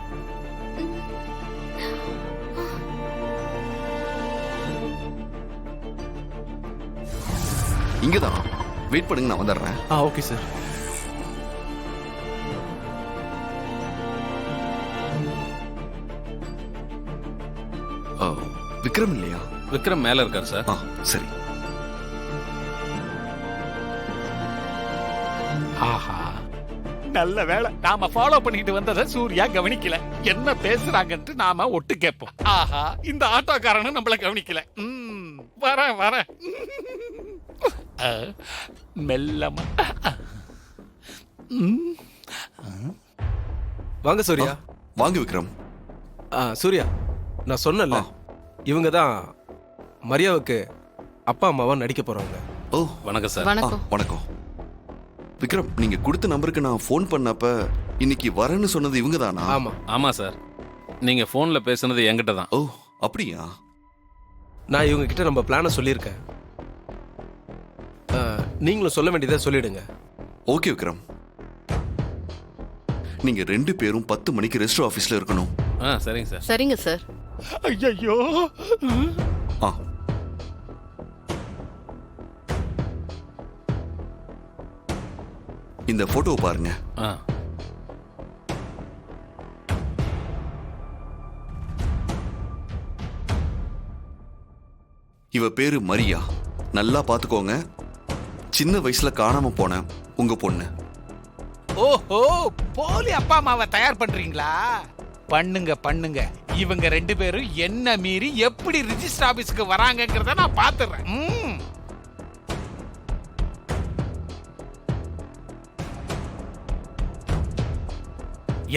இங்கதான் வெயிட் பண்ணுங்க, நான் வந்துடுறேன். Okay sir. விக்ரம் இல்லையா? விக்ரம் மேல இருக்கார் சார். சரி. ஆஹா, நல்ல வேளை நாம ஃபாலோ பண்ணிட்டு வந்ததை சூர்யா கவனிக்கல. என்ன பேசுறாங்கன்னு நாம ஒட்டு கேட்போம். ஆஹா, இந்த ஆட்டோக்காரனும் நம்மள கவனிக்கல. வர மெல்லமா. வாங்க சூர்யா. வாங்க விக்ரம். சூர்யா, நான் சொன்னல இவங்க தான் மரியாவுக்கு அப்பா அம்மாவா நடிக்க போறவங்க. வணக்கம் சார். வணக்கம் விக்ரம். நீங்க கொடுத்த நம்பருக்கு நான் ஃபோன் பண்ணப்ப இன்னைக்கு வரேன்னு சொன்னது இவங்க தானா? ஆமா சார். நீங்க போன்ல பேசுனது என்கிட்ட தான். அப்படியா? நான் இவங்க கிட்ட நம்ம பிளான சொல்லியிருக்கேன். நீங்களும் சொல்ல வேண்டியதை சொல்லிடுங்க. ஓகே விக்ரம். நீங்க 2 பேரும் 10 மணிக்கு ரெஜிஸ்டர் ஆபீஸ்ல இருக்கணும். சரிங்க சார். சரிங்க சார். ஐயோ, இந்த போட்டோ பாருங்க. இவ பேரு மரியா. நல்லா பாத்துக்கோங்க. சின்ன வயசுல காணாம போன உங்க பொண்ணு. ஓஹோ, போலி அப்பா அம்மாவை தயார் பண்றீங்களா? பண்ணுங்க. இவங்க 2 பேரும் என்ன மீறி எப்படி ரிஜிஸ்டர் ஆபீஸ்க்கு வராங்கங்கறத நான் பாத்துறேன்.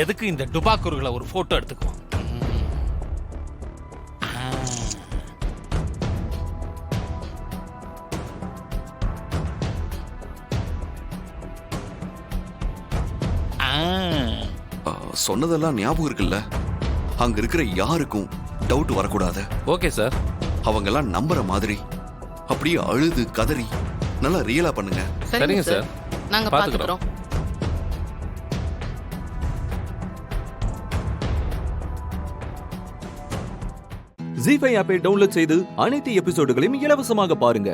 எதுக்கு இந்த டுபாக்கூர்களை ஒரு போட்டோ எடுத்துக்குவோம். சொன்னதெல்லாம் ஞாபகம் இருக்குல்ல? அங்க இருக்கிற யாருக்கும் டவுட் வரக்கூடாது. Okay sir. அவங்க எல்லாம் நம்புற மாதிரி அப்படியே அழுது கதறி நல்லா ரியலா பண்ணுங்க. சரிங்க சார், நாங்க பாத்துக்கிறோம். ஜீஃபை ஆப்பை டவுன்லோட் செய்து அனைத்து எபிசோடுகளையும் இலவசமாக பாருங்க.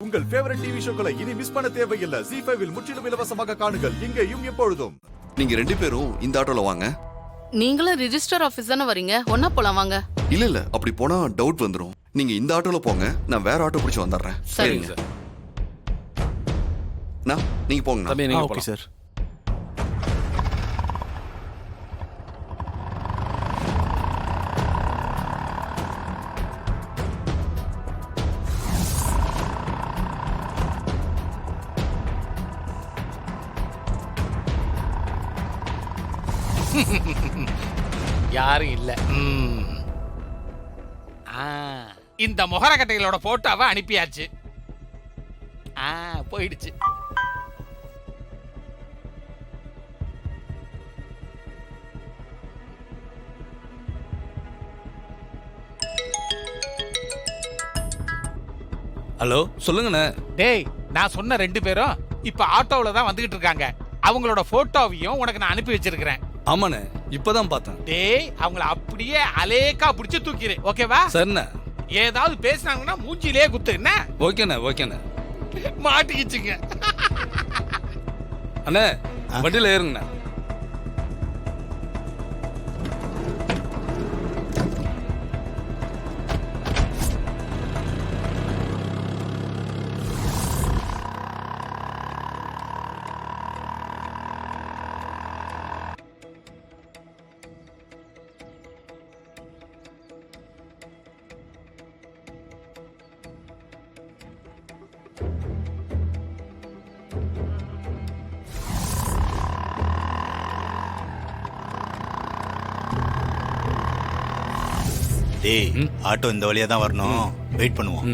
உங்கள் ஃபேவரட் டிவி ஷோக்களை இனி மிஸ் பண்ண தேவையில்லை. ஜீஃபைவில் முற்றிலும் இலவசமாக காணுங்கள் இங்கேயும் எப்பொழுதும். நீங்க 2 பேரும் இந்த ஆட்டோல வாங்க. நீங்களும் ரிஜிஸ்டர் ஆபீஸ் தானே வரீங்க, ஒன்னா போலாம் வாங்க. இல்ல அப்படி போனா டவுட் வந்துரும். நீங்க இந்த ஆட்டோல போங்க, நான் வேற ஆட்டோ பிடிச்சு வந்துடுறேன். சரிங்க சார். நீங்க போங்க. Okay sir. யாரும் இல்ல. இந்த முகரக்கட்டைகளோட போட்டோவை அனுப்பியாச்சு. போயிடுச்சு. ஹலோ, சொல்லுங்கண்ணே. டேய், நான் சொன்ன 2 பேரும் இப்ப ஆட்டோவில் தான் வந்துகிட்டு இருக்காங்க. அவங்களோட போட்டோவையும் உனக்கு நான் அனுப்பி வச்சிருக்கிறேன். ஆமாண்ணே, இப்பதான் பார்த்தேன். டேய், அவங்கள அப்படியே அலேக்கா பிடிச்சு தூக்கிடு, ஓகேவா? சரிண்ணே. ஏதாவது பேசினாங்கன்னா மூஞ்சிலே குத்து. என்ன? ஓகேண்ணே. மாட்டிக்கிச்சுங்க. அண்ணே, வண்டியில ஏறுங்கண்ணே. டேய், ஆட்டோ இந்த வழியா தான் வரணும். வெயிட் பண்ணுவோம்.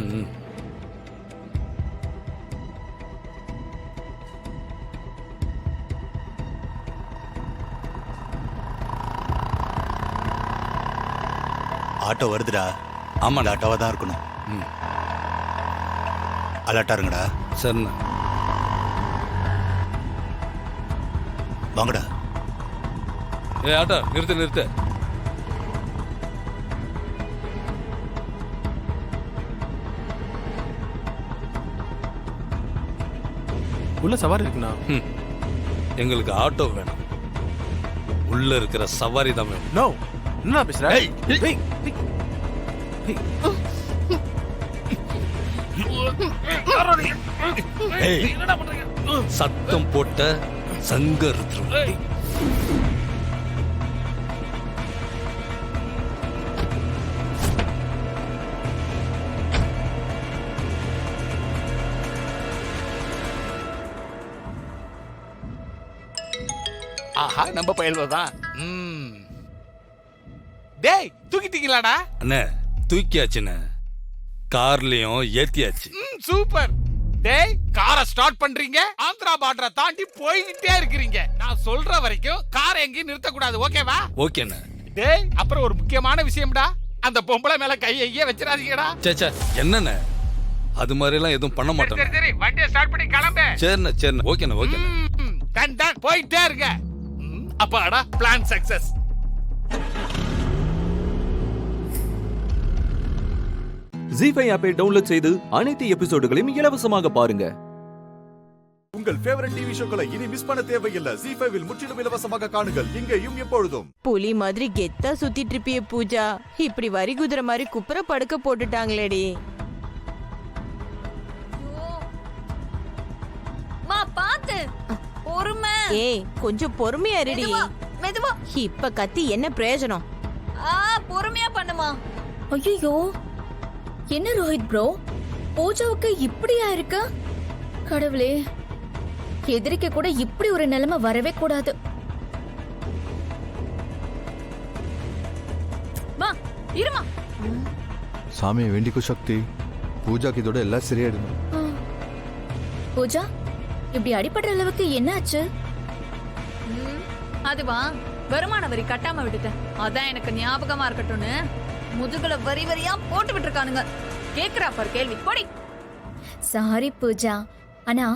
ஆட்டோ வருதுடா. ஆமா, ஆட்டோவா தான் இருக்கணும். அலர்ட்டா இருங்கடா. சரிண்ணா. வாங்கடா. ஆட்டோ நிறுத்து. உள்ள சவாரி இருக்குண்ணா. எங்களுக்கு ஆட்டோ வேணும், உள்ள இருக்கிற சவாரி தான் வேணும். நோ, என்ன பேசுற? சத்தம் போட்ட சங்கர். ஆஹா, நம்ம பயில்வதான். டேய், தூக்கிட்டீங்களாடா? அண்ணே, தூக்கியாச்சுண்ணே. கார்லயும் ஏத்தியாச்சு. சூப்பர். டேய், காரை ஸ்டார்ட் பண்றீங்க, ஆந்திரா பார்டரை தாண்டி போய்கிட்டே இருக்கிறீங்க. நான் சொல்ற வரைக்கும் காரை எங்கேயும் நிறுத்த கூடாது, ஓகேவா? ஓகேண்ணே. டேய், அப்புறம் ஒரு முக்கியமான விஷயம்டா, அந்த பொம்பளை மேல கையை வச்சிடாதீங்கடா. சே, என்னண்ணே, அது மாதிரி எல்லாம் எதுவும் பண்ண மாட்டேன். சரி, வண்டியை ஸ்டார்ட் பண்ணி கிளம்பு. சரிண்ணே. ஓகேண்ணே. டன் போயிட்டே இருங்க. அப்பாடா, பிளான் சக்சஸ். ஜீஃபை ஆப்பை டவுன்லோட் செய்து அனைத்து எபிசோடுகளையும் இலவசமாக பாருங்க. உங்கள் ஃபேவரட் டிவி ஷோக்களை இனி மிஸ் பண்ண தேவையில்லை. ஜீஃபைவில் முற்றிலும் இலவசமாக காணுங்கள் இங்கேயும் எப்பொழுதும். புலி மாதிரி கெத்தா சுத்திட்டு இருப்பிய பூஜா, இப்படி வரி குதிரை மாதிரி குப்புற படுக்க போட்டுட்டாங்களேடி. பாத்து பொறுமை. ஏய், கொஞ்சம் பொறுமையா இருடி. மெதுவா. இப்ப கத்தி என்ன பிரயோஜனம்? பொறுமையா பண்ணுமா. ஐயோ, என்ன ரோஹித் ப்ரோ, பூஜாவுக்கு இப்படியா இருக்கு? கடவுளே, எதிரிக்க கூட இப்படி ஒரு நிலைமை வரவே கூடாது. இருமா. சாமியை வேண்டிக்கோ சக்தி. பூஜாக்கு இதோட எல்லாம் சரியாயிடும். பூஜா, இப்படி அடிபடுற அளவுக்கு என்ன ஆச்சு? அதுவா, வருமான வரி கட்டாம விட்டுட்டேன். அதான் எனக்கு ஞாபகமா இருக்கட்டும்னு முதுகுல வரி வரியா போட்டு விட்டுருக்கானுங்க. கேக்குறா பாரு கேள்வி, போடி. சாரி பூஜா, ஆனா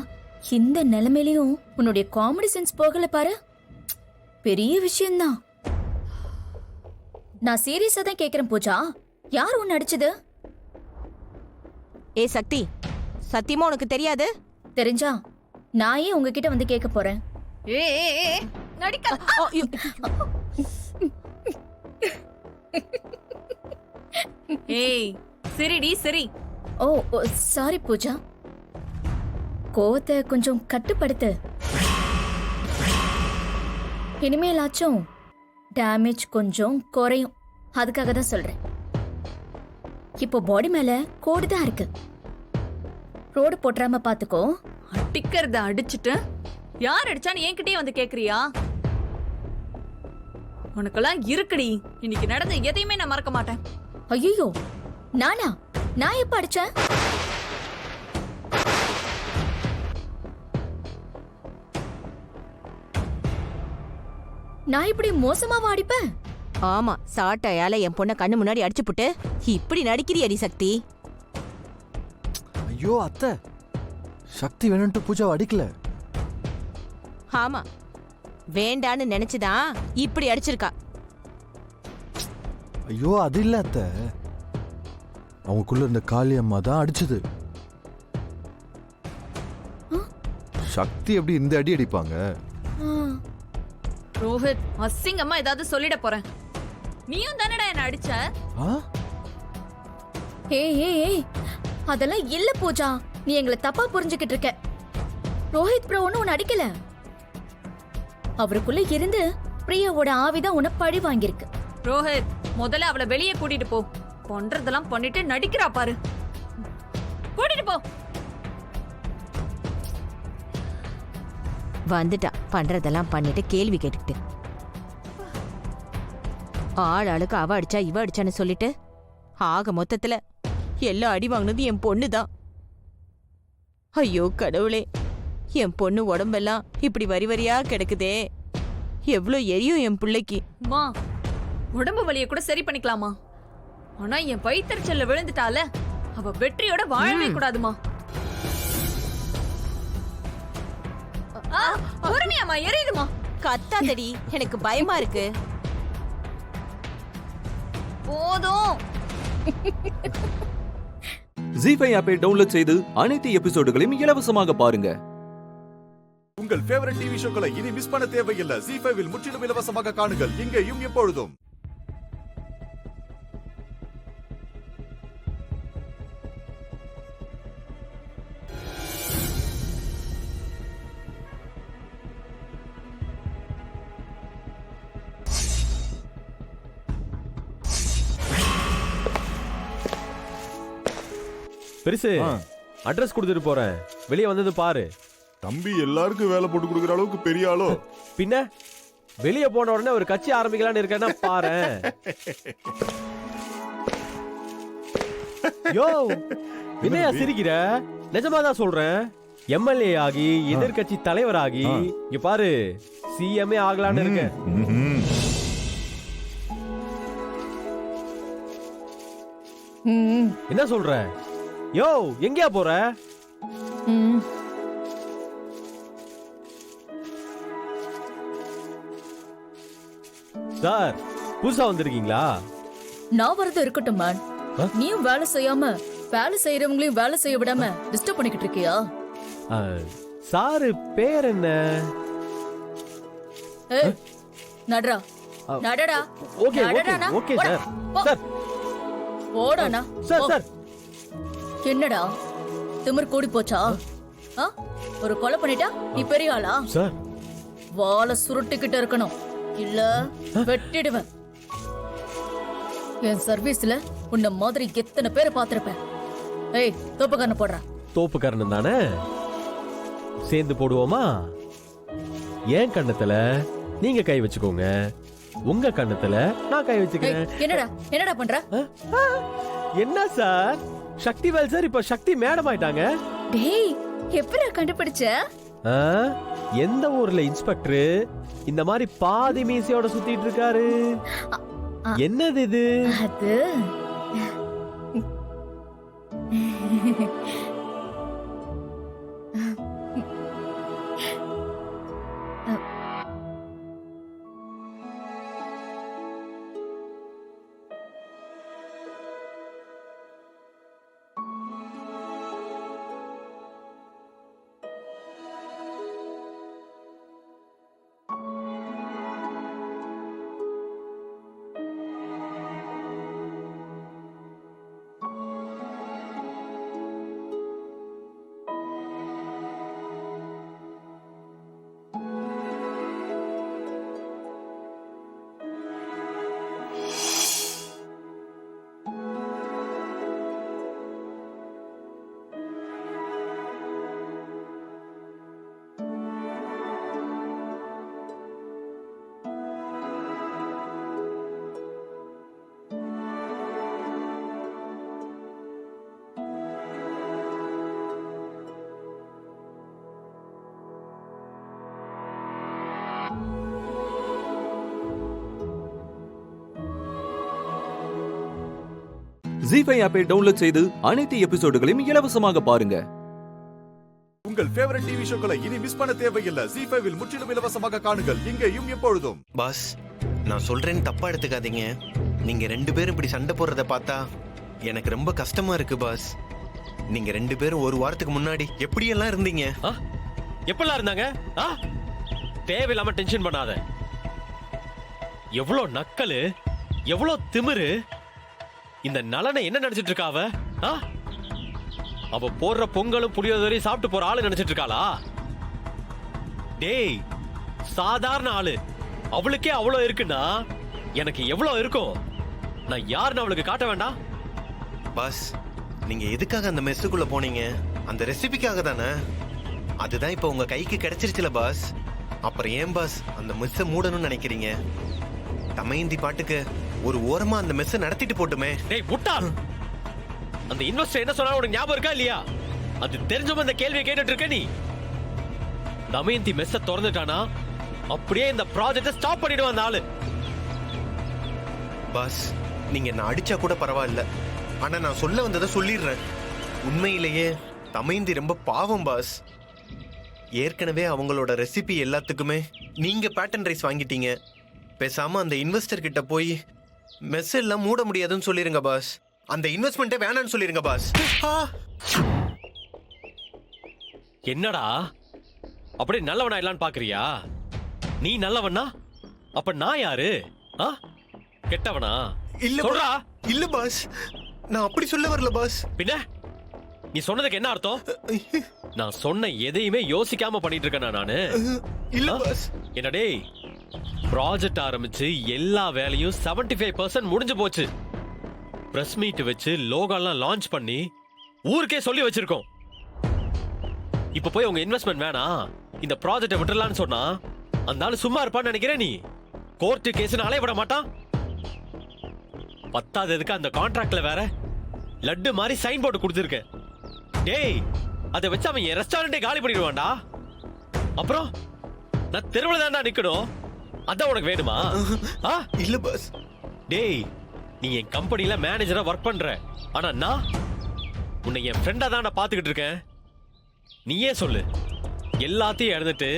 இந்த நிலைமையிலயும் உன்னுடைய காமெடி சென்ஸ் போகல பாரு. பெரிய விஷயம்தான். நான் சீரியஸா தான் கேக்குறேன் பூஜா. யார் உன்னை அடிச்சது? ஏ சக்தி, சத்தியமா உனக்கு தெரியாது? தெரிஞ்சா நான் ஏன் உங்ககிட்ட வந்து கேட்க போறேன்? நடிக்க. ஏய் சரிடி சரி. ஓ சாரி பூஜா. கோவத்தை கொஞ்சம் கட்டுப்படுத்து. இனிமேலாச்சும் டேமேஜ் கொஞ்சம் குறையும். அதுக்காக தான் சொல்றேன். இப்போ பாடி மேல கோடு தான் இருக்கு. ரோடு போட்டுறாம பாத்துக்கோ. அடிக்கிறத அடிச்சுட்டு யார் அடிச்சான்னு என்கிட்டயே வந்து கேக்குறியா? உனக்கெல்லாம் இருக்குடி. இன்னைக்கு நடந்த எதையுமே நான் மறக்க மாட்டேன். ஐயோ, நானா? நான் எப்ப அடிச்சேன்? நான் இப்படி மோசமாவா அடிப்பேன்? ஆமா, சாட்டையால என் பொண்ண கண்ணு முன்னாடி அடிச்சு புட்டு இப்படி நடிக்கிறியடி சக்தி. ஐயோ அத்தை, சக்தி வேணும்ட்டு பூஜாவை அடிக்கல. ஆமா, வேண்டான்னு நினைச்சுதான் இப்படி அடிச்சிருக்கா. ஐயோ அது இல்ல அத்தை, அவங்களுக்குள்ள இருந்த காளி அம்மா தான் அடிச்சது. சக்தி எப்படி இந்த அடி அடிப்பாங்க? ரோஹித், அசிங்கம்மா ஏதாவது சொல்லிட போறேன். நீயும் தானடா என்ன அடிச்ச? ஏய், அதெல்லாம் இல்ல பூஜா. நீ எங்களை தப்பா புரிஞ்சுக்கிட்டு இருக்க. ரோஹித் ப்ரோ ஒன்னும் உன்னை அடிக்கல. அவருக்குள்ள இருந்து பிரியாவோட ஆவிதான் உன்னை பழி வாங்கியிருக்கு. ரோஹித், முதல்ல அவளை வெளியே கூட்டிட்டு போ. பண்றதெல்லாம் பண்ணிட்டு நடிக்கிறா பாரு. கூட்டிட்டு போ. வந்துட்டா, பண்றதெல்லாம் பண்ணிட்டு கேள்வி கேட்டுக்கிட்டு. ஆள் ஆளுக்கு அவ அடிச்சா இவ அடிச்சான்னு சொல்லிட்டு ஆக மொத்தத்துல எல்லா அடி வாங்கினது என் பொண்ணுதான். ஐயோ கடவுளே, என் பொண்ணு உடம்பெல்லாம் இப்படி வரி வரியா கிடக்குதே. எவ்வளவு எரியும் என் பிள்ளைக்கு. மா, உடம்பு வலிய கூட சரி பண்ணிக்கலாமா? ஆனா என் வயிற்றுச்சல்ல விழுந்துட்டால, அவ வெற்றியோட வாழவே கூடாதுமா. பொறுமையாமா, எரியுதுமா. கத்தாதடி, எனக்கு பயமா இருக்கு. போதும். ஜீஃபை ஆப்பை டவுன்லோட் செய்து அனைத்து எபிசோடுகளையும் இலவசமாக பாருங்க. உங்கள் ஃபேவரட் டிவி ஷோக்களை இனி மிஸ் பண்ண தேவையில்லை. ஜீஃபைவில் முற்றிலும் இலவசமாக காணுங்கள், இங்கேயும் எப்பொழுதும். பெருசு, அட்ரஸ் கொடுத்துட்டு போறேன். வெளியே வந்தது பாரு. தம்பி எல்லாருக்கும் வேலை போட்டு கொடுக்குற அளவுக்கு பெரிய ஆளோ? பின்ன வெளியே போன உடனே ஒரு கட்சி ஆரம்பிக்கலான்னு இருக்கேன்னா பாரு. யோ, என்னையா சிரிக்கிற? நிஜமாதான் சொல்றேன். எம்எல்ஏ ஆகி எதிர்கட்சி தலைவர் ஆகி இங்க பாரு, சிஎம்ஏ ஆகலான்னு இருக்கேன். என்ன சொல்ற? யோ, எங்கயா போற? சார், புதுசா வந்திருக்கீங்களா? நான் வரது இருக்கட்டும் மேன். நீயும் வேலை செய்யாம வேலை செய்யறவங்களையும் வேலை செய்ய விடாம டிஸ்டர்ப் பண்ணிக்கிட்டு இருக்கியா? சாரு பேர் என்ன? நடரா, நடடா. Okay okay sir. சார் போடானா. சார் என்னடா திமிர் கூடி போச்சா? ஒரு கொலை பண்ணிட்டா நீ பெரிய ஆளா? சார், வாளை சுருட்டிக்கிட்டு இருக்கணும், இல்ல வெட்டிடுவேன். என் சர்வீஸ்ல உன்ன மாதிரி எத்தனை பேரை பாத்திருப்பேன். ஏய், தோப்புக்காரன போடுற. தோப்புக்காரன் தானே, சேர்ந்து போடுவோமா? ஏன் கண்ணத்துல நீங்க கை வச்சுக்கோங்க, உங்க கண்ணத்துல நான் கை வச்சுக்கிறேன். என்னடா பண்ற? என்ன சார், சக்திவேல் சார் இப்ப சக்தி மேடம் ஆயிட்டாங்க. டேய், எப்படிடா கண்டுபிடிச்ச? எந்த ஊர்ல இன்ஸ்பெக்டர் இந்த மாதிரி பாதி மீசையோட சுத்திட்டு இருக்காரு? என்னது இது? அது ஜீஃபை ஆப்பை டவுன்லோட் செய்து அனைத்து எபிசோடுகளையும் இலவசமாக பாருங்க. உங்கள் ஃபேவரட் டிவி ஷோக்களை இனி மிஸ் பண்ண தேவையில்லை. ஜீஃபைவில் முற்றிலும் இலவசமாக காணுங்கள், இங்கேயும் எப்பொழுதும். பாஸ், நான் சொல்றேன்னு தப்பா எடுத்துக்காதீங்க. நீங்க 2 பேரும் இப்படி சண்டை போடுறத பார்த்தா எனக்கு ரொம்ப கஷ்டமா இருக்கு பாஸ். நீங்க 2 பேரும் ஒரு வாரத்துக்கு முன்னாடி எப்படியெல்லாம் இருந்தீங்க? எப்பெல்லாம் இருந்தாங்க? தேவையில்லாம டென்ஷன் பண்ணாத. எவ்வளவு நக்கலு, எவ்வளவு திமிரு. இந்த நலனை என்ன நினைச்சிட்டு இருக்கா அவ? அவ போடுற பொங்கலும் புளியோதரையும் சாப்பிட்டு போற ஆளு நினைச்சிட்டு இருக்காளா? டேய், சாதாரண ஆளு. அவளுக்கே அவ்வளவு இருக்குன்னா எனக்கு எவ்வளவு இருக்கும்? நான் யாருன்னு அவளுக்கு காட்ட வேண்டாம்? பாஸ், நீங்க எதுக்காக அந்த மெஸ்ஸுக்குள்ள போனீங்க? அந்த ரெசிபிக்காக தானே? அதுதான் இப்ப உங்க கைக்கு கிடைச்சிருச்சுல பாஸ். அப்புறம் ஏன் பாஸ் அந்த மெஸ்ஸை மூடணும்னு நினைக்கிறீங்க? தமையந்தி பாட்டுக்கு ஒரு ஓரமா அந்த மெஸ்ஸை நடத்திட்டு போட்டுமே. டேய் முட்டாள், அந்த இன்வெஸ்டர் என்ன சொன்னா உனக்கு ஞாபகம் இருக்கா இல்லையா? அது தெரிஞ்சவங்க இந்த கேள்வியை கேட்டுட்டு இருக்க நீ. தமயந்தி மெஸ்ஸை திறந்துட்டானா அப்படியே இந்த ப்ராஜெக்டை ஸ்டாப் பண்ணிடுவான் அந்த ஆளு. பாஸ், நீங்க என்ன அடிச்சா கூட பரவாயில்ல, ஆனா நான் சொல்ல வந்ததை சொல்லிடுறேன். உண்மையிலேயே தமயந்தி ரொம்ப பாவம் பாஸ். ஏற்கனவே அவங்களோட ரெசிபி எல்லாத்துக்குமே நீங்க பேட்டன் ரைஸ் வாங்கிட்டீங்க. பேசாம அந்த இன்வெஸ்டர் கிட்ட போய் மெஸ் எல்லாம் மூட முடியாதுன்னு சொல்லிருங்க பாஸ். அந்த இன்வெஸ்ட்மெண்ட்டே வேணான்னு சொல்லிருங்க பாஸ். என்னடா அப்படியே நல்லவனா இல்லன்னு பாக்குறியா? நீ நல்லவனா? அப்ப நான் யாரு? கெட்டவனா? இல்ல சொல்றா. இல்ல பாஸ், நான் அப்படி சொல்ல வரல பாஸ். பின்ன நீ சொன்னதுக்கு என்ன அர்த்தம்? நான் சொன்ன எதையுமே யோசிக்காம பண்ணிட்டு இருக்கேனா நானு? இல்ல பாஸ். என்னடே, ப்ராஜெக்ட் ஆரம்பிச்சு எல்லா வேலையும் 75% முடிஞ்சு போச்சு. பிரஸ் மீட் வச்சு லோகோலாம் லான்ச் பண்ணி ஊருக்கே சொல்லி வச்சிருக்கோம். இப்ப போய் உங்க இன்வெஸ்ட்மெண்ட் வேணாம், இந்த ப்ராஜெக்டை விட்டுறலாம்னு சொன்னா அந்த ஆளு சும்மா இருப்பான்னு நினைக்கிறேன் நீ? கோர்ட்டு கேஸ்னு அலைய விட மாட்டான். பத்தாததுக்கு அந்த கான்ட்ராக்ட்ல வேற லட்டு மாதிரி சைன் போட்டு கொடுத்துருக்க. டேய், அதை வச்சு அவன் என் ரெஸ்டாரண்டே காலி பண்ணிடுவான்டா. அப்புறம் நான் தெருவில் தான்டா நிக்கணும். அதான் உனக்கு வேணுமா? இல்ல பாஸ். டேய், நீ என் கம்பெனில மேனேஜரா ஒர்க் பண்ற, ஆனா நான் உன்னை என் ஃப்ரெண்டா தான் பாத்துக்கிட்டு இருக்கேன். நீயே சொல்லு, எல்லாத்தையும் இழந்துட்டு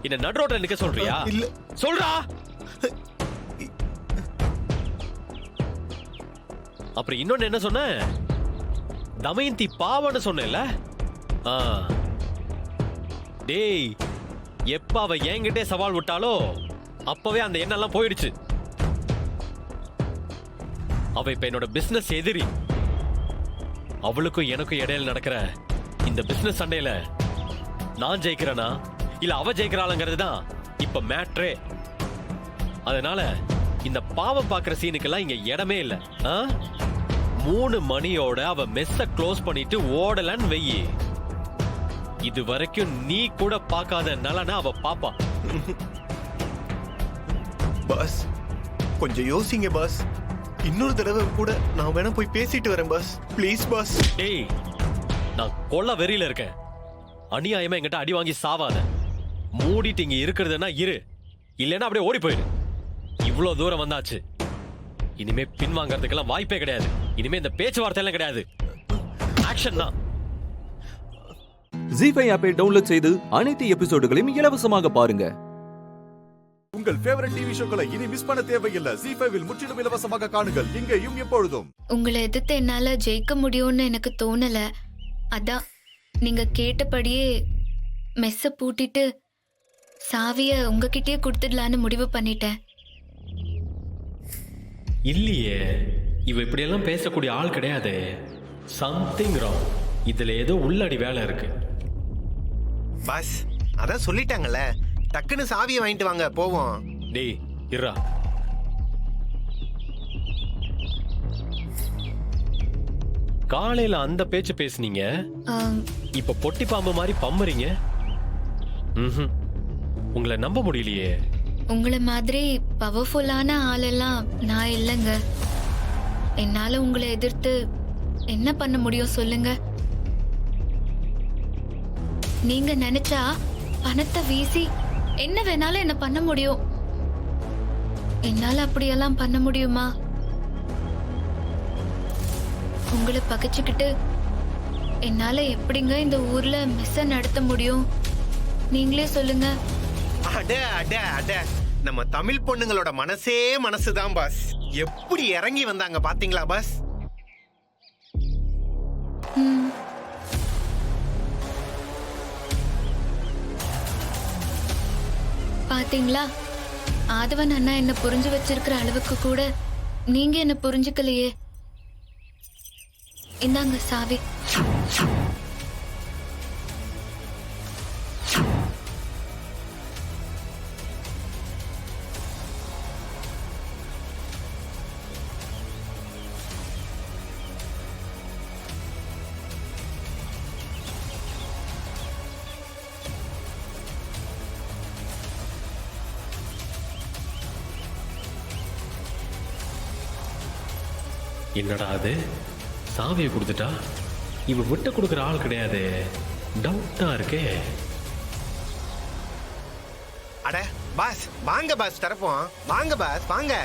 என்ன நடுரோட்ல நிக்க சொல்றியா? இல்ல சொல்றா. அப்புறம் இன்னொன்னு என்ன சொன்ன? தமயந்தி பாவன்னு சொன்னேன்ல? டேய், எப்ப அவ என்கிட்டே சவால் விட்டாலோ அப்பவே அந்த எண்ணெல்லாம் போயிடுச்சு. அவ இப்ப என்னோட பிசினஸ் எதிரி. அவளுக்கும் எனக்கும் இடையில நடக்கிற இந்த பிசினஸ் சண்டையில நான் ஜெயிக்கிறேனா இல்ல அவ ஜெயிக்கிறாளுங்கிறது தான் இப்ப மேட்ரே. அதனால இந்த பாவம் பாக்குற சீனுக்கெல்லாம் இங்க இடமே இல்ல. 3 மணியோட அவ மெஸ்ஸ க்ளோஸ் பண்ணிட்டு ஓடலன்னு வெயி. இது வரைக்கும் நீ கூட பார்க்காத நலனா அவ பாப்பா. பாஸ், கொஞ்சம் யோசிங்க பாஸ். இன்னொரு தடவை கூட நான் வேணா போய் பேசிட்டு வரேன் பாஸ். Please boss. டேய், நான் கொல்ல வெறியில இருக்கேன். அநியாயமா என்கிட்ட அடி வாங்கி சாவாத. மூடிட்டு இங்க இருக்கிறதுனா இரு, இல்லைன்னா அப்படியே ஓடி போயிரு. இவ்வளவு தூரம் வந்தாச்சு, இனிமே பின் வாங்கறதுக்கெல்லாம் வாய்ப்பே கிடையாது. இனிமே இந்த பேச்சுவார்த்தை எல்லாம் கிடையாது, ஆக்ஷன் தான். ஜீஃபை ஆப்பை டவுன்லோட் செய்து அனைத்து எபிசோடுகளையும் இலவசமாக பாருங்க. உங்கள் ஃபேவரட் டிவி ஷோக்களை இனி மிஸ் பண்ண தேவையில்லை. ஜீஃபைவில் முற்றிலும் இலவசமாக காணுங்கள், இங்கேயும் எப்பொழுதும். உங்களை எதிர்த்து என்னால ஜெயிக்க முடியும்னு எனக்கு தோணல. அதான் நீங்க கேட்டபடியே மெஸ்ஸ பூட்டிட்டு சாவிய உங்ககிட்டயே கொடுத்துடலான்னு முடிவு பண்ணிட்டேன். இல்லையே, இவ இப்படியெல்லாம் பேசக்கூடிய ஆள் கிடையாது. Something wrong. இதுல ஏதோ உள்ளடி வேலை இருக்கு. பாஸ், அதான் சொல்லிட்டாங்கல்ல, டக்குன்னு சாவியை வாங்கிட்டு வாங்க போவோம். டேய் இருடா. காலையில அந்த பேச்சு பேசுனீங்க, இப்ப பொட்டி பாம்பு மாதிரி பம்புறீங்க. உங்களை நம்ப முடியலையே. உங்களை மாதிரி பவர்ஃபுல்லான ஆளெல்லாம் நான் இல்லைங்க. என்னால உங்களை எதிர்த்து என்ன பண்ண முடியும் சொல்லுங்க? நீங்க நினைச்சா பணத்தை வீசி என்ன வேணாலும் என்ன பண்ண முடியும். என்னால அப்படியெல்லாம் பண்ண முடியுமா? உங்களை பகைச்சுக்கிட்டு என்னால எப்படிங்க இந்த ஊர்ல மெஸ்ஸ நடத்த முடியும்? நீங்களே சொல்லுங்க. அட அட அட, நம்ம தமிழ் பொண்ணுங்களோட மனசே மனசுதான் பாஸ். எப்படி இறங்கி வந்தாங்க பாத்தீங்களா பாஸ்? பாத்தீங்களா, ஆதவன் அண்ணா என்ன புரிஞ்சு வச்சிருக்கிற அளவுக்கு கூட நீங்க என்ன புரிஞ்சுக்கலையே. இந்தாங்க சாவி. என்னடா அது, சாவியை கொடுத்துட்டா? இவ விட்டு கொடுக்குற ஆள் கிடையாது. டவுட்டா இருக்கே. அட பாஸ், வாங்க பாஸ், தரப்போம். வாங்க பாஸ், வாங்க.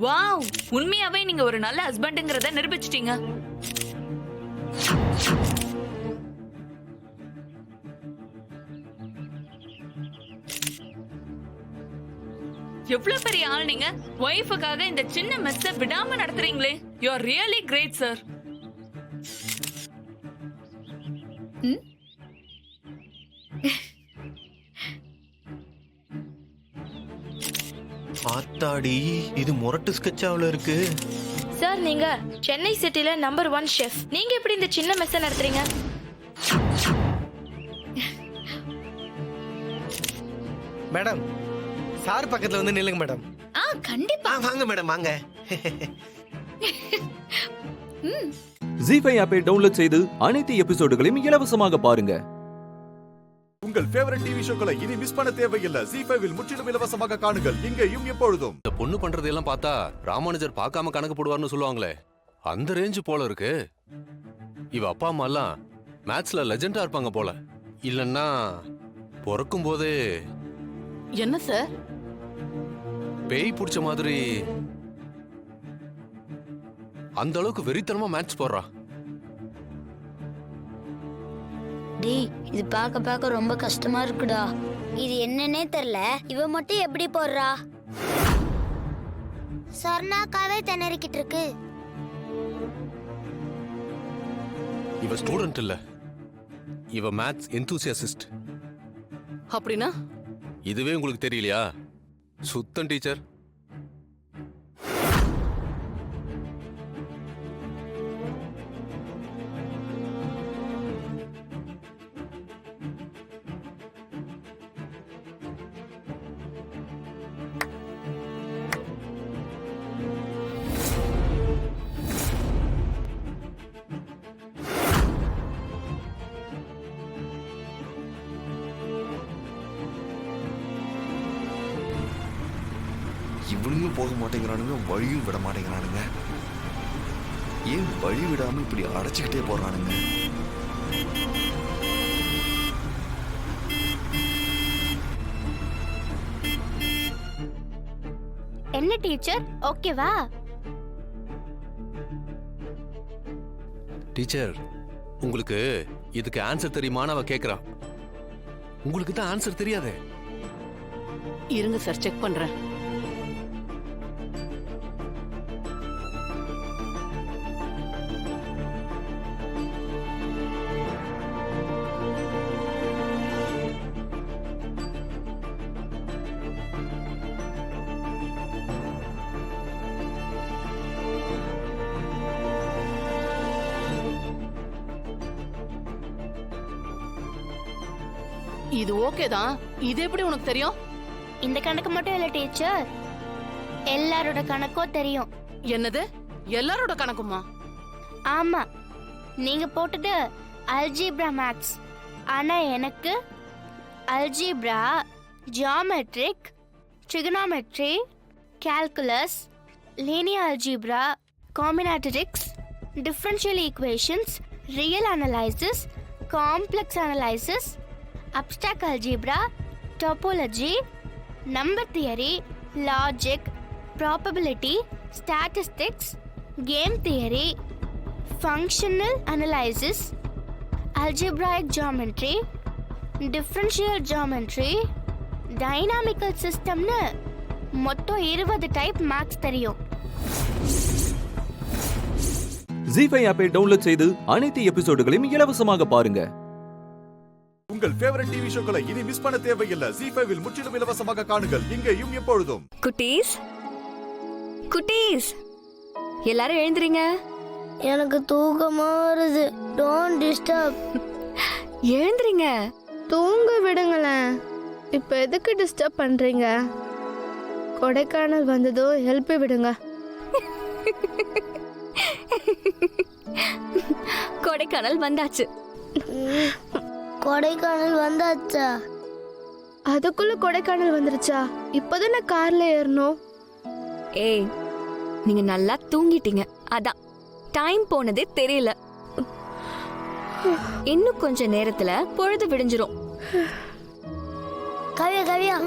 வாவ், உண்மையாவே நீங்க ஒரு நல்ல ஹஸ்பண்ட்ங்கறத நிரூபிச்சிட்டீங்க. எவ்வளவு பெரிய ஆள் நீங்க. ஒய்ஃபுக்காக இந்த சின்ன மெஸ்ஸ விடாம நடத்துறீங்களே. You are really great sir. ஆத்தாடி, இது முரட்டு ஸ்கெட்சாவுல இருக்கு. சார், நீங்க சென்னை சிட்டில நம்பர் 1 ஷெஃப். நீங்க எப்படி இந்த சின்ன மெஸ்ஸ நடத்துறீங்க? மேடம், சார் பக்கத்துல வந்து நில்லுங்க மேடம். கண்டிப்பா. வாங்க மேடம், வாங்க. ஜீஃபை ஆப்பை டவுன்லோட் செய்து அனைத்து எபிசோடுகளையும் இலவசமாக பாருங்க. உங்கள் ஃபேவரட் டிவி ஷோக்களை இனி மிஸ் பண்ண தேவையில்லை. ஜீஃபைவில் முற்றிலும் இலவசமாக காணுங்கள், இங்கேயும் எப்பொழுதும். இந்த பொண்ணு பண்றதெல்லாம் பார்த்தா ராமானுஜர் பார்க்காம கணக்கு போடுவார்னு சொல்லுவாங்களே, அந்த ரேஞ்சு போல இருக்கு. இவ அப்பா அம்மா எல்லாம் மேத்ஸ்ல லெஜெண்டா இருப்பாங்க போல. இல்லன்னா பிறக்கும் போதே என்ன சார் பேய் பிடிச்ச மாதிரி அந்த அளவுக்கு வெறித்தனமா மேட்ச் போடுறா. டேய், இது பார்க்க ரொம்ப கஷ்டமா இருக்குடா. இது என்னன்னே தெரியல. இவ மட்டும் எப்படி போடுறா? சொர்ணாக்காவே திணறிக்கிட்டு இருக்கு. இவ ஸ்டூடெண்ட் இல்ல, இவ மேத்ஸ் எந்தூசியாசிஸ்ட். அப்படின்னா இதுவே உங்களுக்கு தெரியலையா? சுத்தம் டீச்சர். இவனுங்களும் போக மாட்டேங்கிறானுங்க, வழியும் விட மாட்டேங்கிறானுங்க. ஏன் வழி விடாம இப்படி அடைச்சிக்கிட்டே போறானுங்க? என்ன டீச்சர், ஓகேவா? டீச்சர், உங்களுக்கு இதுக்கு ஆன்சர் தெரியுமான்னு அவ கேக்குறா. உங்களுக்கு தான் ஆன்சர் தெரியாதே. இருங்க சார், செக் பண்றேன். இது ஓகே தான். இது எப்படி உனக்கு தெரியும்? இந்த கணக்கு மட்டும் இல்ல டீச்சர், எல்லாரோட கணக்கும் தெரியும். என்னது, எல்லாரோட கணக்குமா? ஆமா, நீங்க போட்டது அல்ஜீப்ரா மேத்ஸ், ஆனா எனக்கு algebra, geometric, trigonometry, calculus, linear algebra, combinatorics, differential equations, real analysis, complex analysis, abstract algebra, topology, number theory, logic, probability, statistics, game theory, functional analysis, algebraic geometry, differential geometry, dynamical system னு மொத்தம் 20 டைப் மேத்ஸ் தெரியும். ஜீஃபை ஆப்பை டவுன்லோட் செய்து அனைத்து எபிசோடுகளையும் இலவசமாக பாருங்க. உங்கள் ஃபேவரட் டிவி ஷோக்களை இனி மிஸ் பண்ண தேவையில்லை. ஜீ5 முற்றிலும் இலவசமாக காணுங்கள், இங்கேயும் எப்பொழுதும். குட்டீஸ் குட்டீஸ் எல்லாரும் எழுந்துறீங்க. எனக்கு தூக்கமா வருது. Don't disturb. எழுந்துறீங்க. தூங்க விடுங்களேன். இப்போ எதுக்கு டிஸ்டர்ப் பண்றீங்க? கொடைக்கானல் வந்ததும் எழுப்பி விடுங்க. கொடைக்கானல் வந்தாச்சு. கொடைக்கானல் வந்தாச்சா? அதுக்குள்ள கொடைக்கானல் வந்துருச்சா? இப்போதானே கார்ல ஏறணும். ஏய், நீங்க நல்லா தூங்கிட்டீங்க, அதான் டைம் போனதே தெரியல. இன்னும் கொஞ்ச நேரத்துல பொழுது விடிஞ்சிரும். கவியா கவியா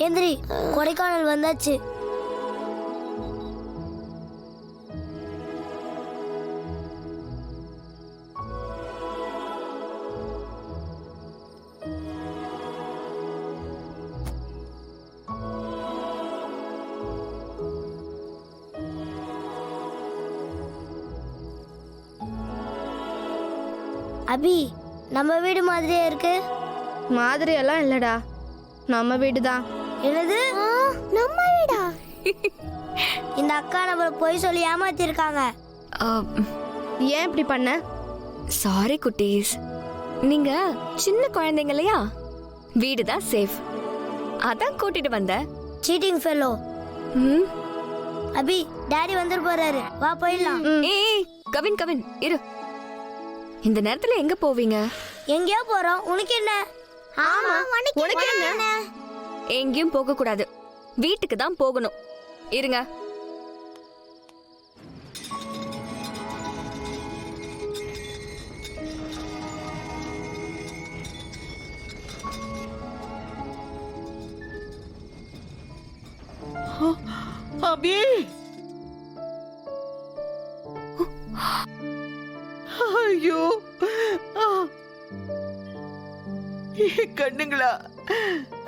எந்திரி, கொடைக்கானல் வந்தாச்சு. அபி, நம்ம வீடு மாதிரியே இருக்கு. மாதிரி எல்லாம் இல்லடா, நம்ம வீடு தான். என்னது, நம்ம வீடா? இந்த அக்கா நம்மள போய் சொல்லி ஏமாத்திருக்காங்க. ஏன் இப்படி பண்ண? சாரி குட்டீஸ், நீங்க சின்ன குழந்தைங்க இல்லையா? வீடு தான் சேஃப், அதான் கூட்டிட்டு வந்த. Seating fellow. அபி, டாடி வந்துரு போறாரு, வா போயிடலாம். ஏய் கவின் கவின் இரு. இந்த நேரத்துல எங்க போவீங்க? எங்கேயோ போறோம், உனக்கு என்ன? ஆமா, உனக்கு என்ன? எங்கேயும் போக கூடாது, வீட்டுக்கு தான் போகணும். இருங்க. அபி, ஐயோ கண்ணுங்களா,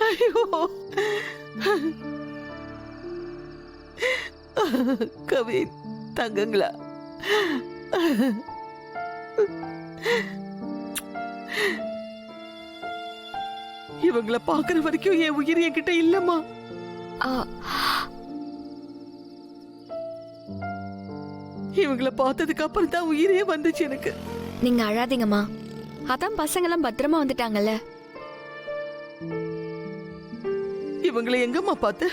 ஐயோ கவின் தங்கங்களா, இவங்களை பாக்குற வரைக்கும் என் உயிர் என்கிட்ட இல்லம்மா. இவங்களை பார்த்ததுக்கு அப்புறம் தான் உயிரே வந்துச்சு எனக்கு. நீங்க அழாதீங்கம்மா, அதான் பசங்கெல்லாம் பத்திரமா வந்துட்டாங்கல்ல. இவங்களை எங்கம்மா பார்த்து?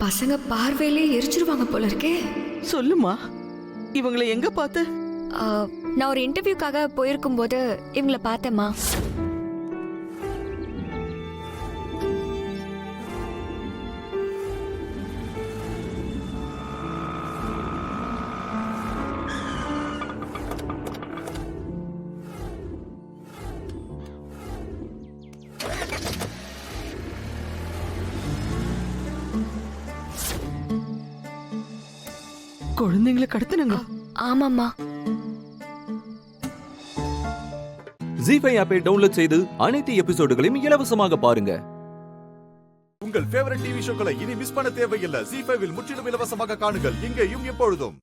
பசங்க பார்வையிலே எரிச்சிருவாங்க போல இருக்கே. சொல்லுமா, இவங்களை எங்க பார்த்து? நான் ஒரு இன்டர்வியூக்காக போயிருக்கும் போது இவங்கள பார்த்தேம்மா. குழந்தைங்களை கடத்தினாங்க. ஆமாம்மா. ஜி5 ஆப்பை டவுன்லோட் செய்து அனைத்து எபிசோடுகளையும் இலவசமாக பாருங்க. உங்கள் ஃபேவரட் டிவி ஷோக்களை இனி மிஸ் பண்ண தேவையில்லை. ஜி5 முற்றிலும் இலவசமாக காணுங்கள் இங்கேயும் எப்பொழுதும்.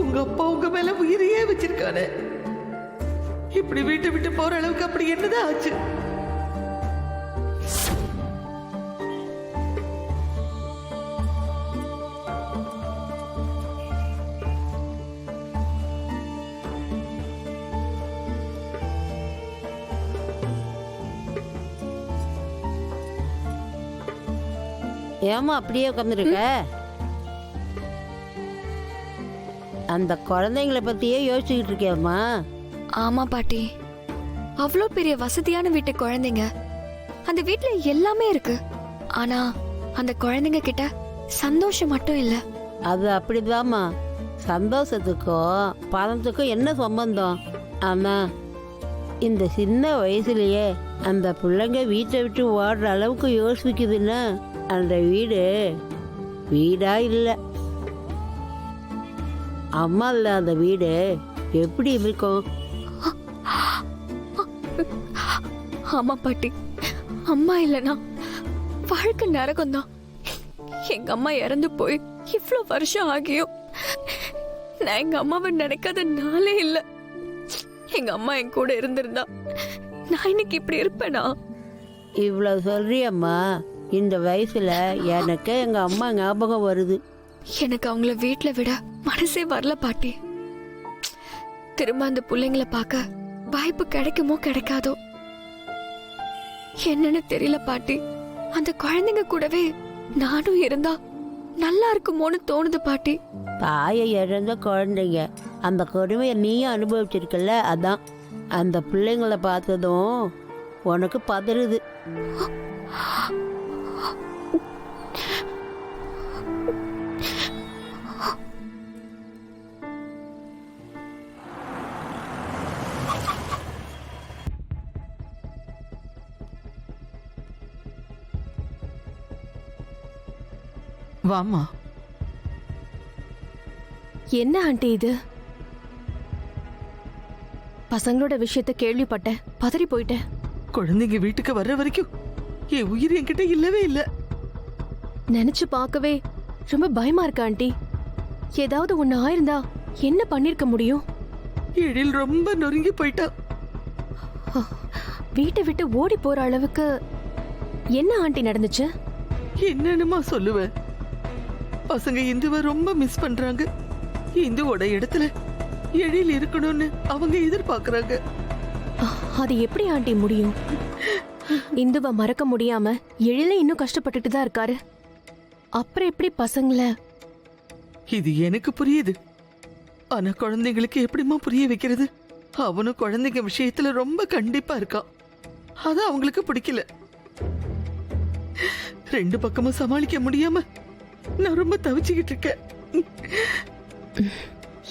உங்க அப்பா உங்க மேல உயிரையே வச்சிருக்கானே. இப்படி வீட்டை விட்டு போற அளவுக்கு அப்படி என்னதான் ஆச்சு? ஏமா அப்படியே உட்காந்துருக்க? அந்த குழந்தைங்கள பத்தியே யோசிச்சுக்கிட்டு இருக்கியாம்மா? ஆமா பாட்டி, அவ்வளோ பெரிய வசதியான வீட்டு குழந்தைங்க. அந்த வீட்ல எல்லாமே இருக்கு. ஆனா அந்த குழந்தைங்க கிட்ட சந்தோஷம் மட்டும் இல்ல. அது அப்படிதாம்மா. சந்தோஷத்துக்கும் பணத்துக்கும் என்ன சம்பந்தம்? ஆனா இந்த சின்ன வயசுலயே அந்த பிள்ளைங்க வீட்டை விட்டு ஓடுற அளவுக்கு யோசிக்குதுன்னா அந்த வீடு வீடா இல்லை. அம்மா இல்லாத வீடு எப்படி இருக்கும்? ஆமா பாட்டி, அம்மா இல்லனா வாழ்க்கை நரகம்தான். எங்க அம்மா இறந்து போய் இவ்வளோ வருஷம் ஆகியும் நான் எங்க அம்மாவை நினைக்காத நாளே இல்லை. எங்க அம்மா என் கூட இருந்திருந்தா நான் இன்னைக்கு இப்படி இருப்பேனா? இவ்வளவு சொல்றியம்மா. இந்த வயசுல எனக்கு எங்க அம்மா ஞாபகம் வருது. எனக்கு அவங்கள வீட்டுல விட மனசே வரல பாட்டி. திரும்ப அந்த பிள்ளைங்களை பார்க்க வாய்ப்பு கிடைக்குமோ கிடைக்காதோ என்னன்னு தெரியல பாட்டி. அந்த குழந்தைங்க கூடவே நானும் இருந்தா நல்லா இருக்குமோன்னு தோணுது பாட்டி. தாயை இழந்த குழந்தைங்க அந்த கொடுமையை நீயும் அனுபவிச்சிருக்கல, அதான் அந்த பிள்ளைங்களை பார்த்ததும் உனக்கு பதறுது. வாமா. என்ன ஆண்டி இது? பசங்களோட விஷயத்த கேள்விப்பட்டேன், பதறி போயிட்டேன். குழந்தைங்க வீட்டுக்கு வர்ற வரைக்கும் என் உயிர் என்கிட்ட இல்லவே இல்ல. நினைச்சு பார்க்கவே ரொம்ப பயமா இருக்கு ஆண்டி. ஏதாவது ஒண்ணு ஆயிருந்தா என்ன பண்ணிருக்க முடியும்? எழில் ரொம்ப நொறுங்கி போயிட்டா. வீட்டை விட்டு ஓடி போற அளவுக்கு என்ன ஆண்டி நடந்துச்சு? என்னன்னுமா சொல்லுவேன். பசங்க இந்துவை ரொம்ப மிஸ் பண்றாங்க. இந்துவோட இடத்துல எழில் இருக்கணும்னு அவங்க எதிர்பார்க்கறாங்க. அது எப்படி ஆண்டி முடியும்? இந்துவை மறக்க முடியாம எழில இன்னும் கஷ்டப்பட்டுட்டு தான் இருக்காரு. அப்புறம் எப்படி பசங்களை? இது எனக்கு புரியுது. ஆனா குழந்தைங்களுக்கு எப்படிமா புரிய வைக்கிறது? அவனும் குழந்தைங்க விஷயத்துல ரொம்ப கண்டிப்பா இருக்கான். அது அவங்களுக்கு பிடிக்கல. ரெண்டு பக்கமும் சமாளிக்க முடியாம நான் ரொம்ப தவிச்சுக்கிட்டு இருக்கேன்.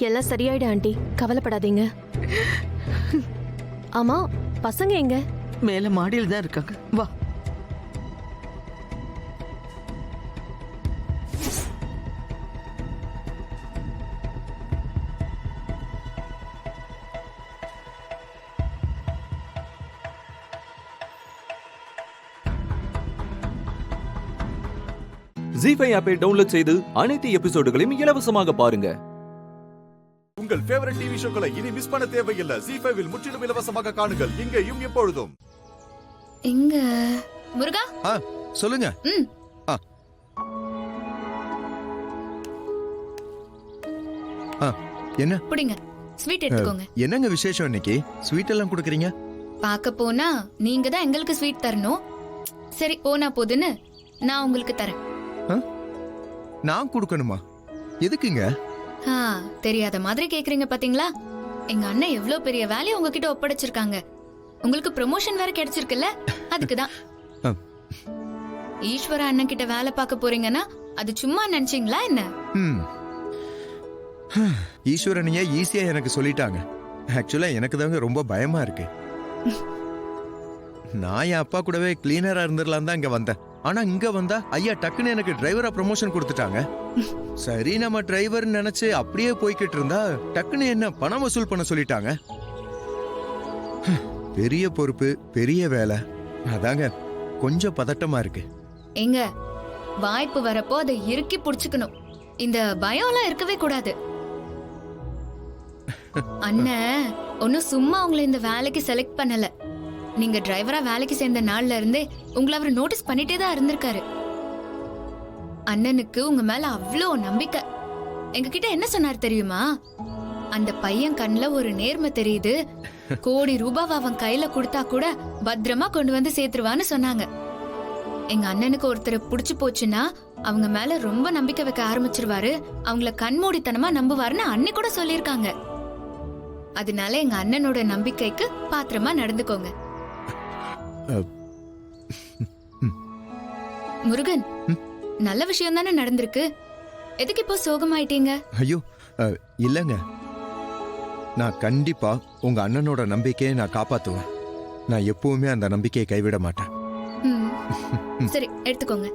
எல்லாம் சரியாயிடும் ஆண்டி, கவலைப்படாதீங்க. ஆமா, பசங்க எங்க? மேல மாடியில் தான் இருக்காங்க. வா. ஜி5 ஆப்பை டவுன்லோட் செய்து அனைத்து எபிசோடுகளையும் இலவசமாக பாருங்க. உங்கள் ஃபேவரட் டிவி ஷோக்களை இனி மிஸ் பண்ண தேவையில்லை. ஜி5 முற்றிலும் இலவசமாக காணுங்கள் இங்கேயும் எப்பொழுதும். எங்க முருகா? சொல்லுங்க. என்ன புடிங்க, ஸ்வீட் எடுத்துக்கோங்க. என்னங்க விசேஷம் இன்னைக்கு? ஸ்வீட் எல்லாம் கொடுக்குறீங்க? பார்க்க போனா நீங்க தான் எங்களுக்கு ஸ்வீட் தரணும். சரி, போனா போதுன்னு நான் உங்களுக்கு தரேன். நான் கொடுக்கணுமா? எதுக்குங்க? தெரியாத மாதிரி கேக்குறீங்க பாத்தீங்களா? எங்க அண்ணன் எவ்வளவு பெரிய வேலையை உங்ககிட்ட ஒப்படைச்சிருக்காங்க. உங்களுக்கு ப்ரமோஷன் வேற கிடைச்சிருக்குல்ல, அதுக்குதான். ஈஸ்வர அண்ணன் கிட்ட வேலை பார்க்க போறீங்கன்னா அது சும்மா நினைச்சீங்களா என்ன? ஈஸ்வரனையே ஈஸியா எனக்கு சொல்லிட்டாங்க. ஆக்சுவலா எனக்கு தாங்க ரொம்ப பயமா இருக்கு. நான் என் அப்பா கூடவே கிளீனரா இருந்துடலாம் தான் இங்க வந்தேன். ஆனா இங்க வந்தா ஐயா டக்குன்னு எனக்கு டிரைவரா ப்ரமோஷன் கொடுத்துட்டாங்க. சரி நம்ம டிரைவர் நினைச்சு அப்படியே போய்கிட்டு இருந்தா டக்குன்னு என்ன பணம் வசூல் பண்ண சொல்லிட்டாங்க. பெரிய பொறுப்பு, பெரிய வேலை, அதாங்க கொஞ்சம் பதட்டமா இருக்கு. எங்க வாய்ப்பு வரப்போ அதை இறுக்கி புடிச்சுக்கணும். இந்த பயம்லாம் இருக்கவே கூடாது. அண்ணன் ஒன்னும் சும்மா உங்களை இந்த வேலைக்கு செலக்ட் பண்ணல. நீங்க டிரைவரா வேலைக்கு சேர்ந்த நாள்ல இருந்தே உங்களை அவர் நோட்டீஸ் பண்ணிட்டே தான் இருந்திருக்காரு. அண்ணனுக்கு உங்க மேல அவ்வளோ நம்பிக்கை. எங்க கிட்ட என்ன சொன்னார் தெரியுமா? அந்த பையன் கண்ணுல ஒரு நேர்மை தெரியுது, கோடி ரூபாய் அவன் கையில கொடுத்தா கூட பத்திரமா கொண்டு வந்து சேர்த்துருவான்னு சொன்னாங்க. எங்க அண்ணனுக்கு ஒருத்தரை புடிச்சு போச்சுன்னா அவங்க மேல ரொம்ப நம்பிக்கை வைக்க ஆரம்பிச்சிருவாரு, அவங்கள கண்மூடித்தனமா நம்புவாருன்னு அண்ணி கூட சொல்லியிருக்காங்க. அதனால எங்க அண்ணனோட நம்பிக்கைக்கு பாத்திரமா நடந்துக்கோங்க. முருகன், நல்ல விஷயம் தானே நடந்திருக்கு, எதுக்கு இப்போ சோகமாயிட்டீங்க? ஐயோ இல்லங்க, நான் கண்டிப்பா உங்க அண்ணனோட நம்பிக்கையை நான் காப்பாத்துவேன். நான் எப்பவுமே அந்த நம்பிக்கையை கைவிட மாட்டேன். சரி, எடுத்துக்கோங்க.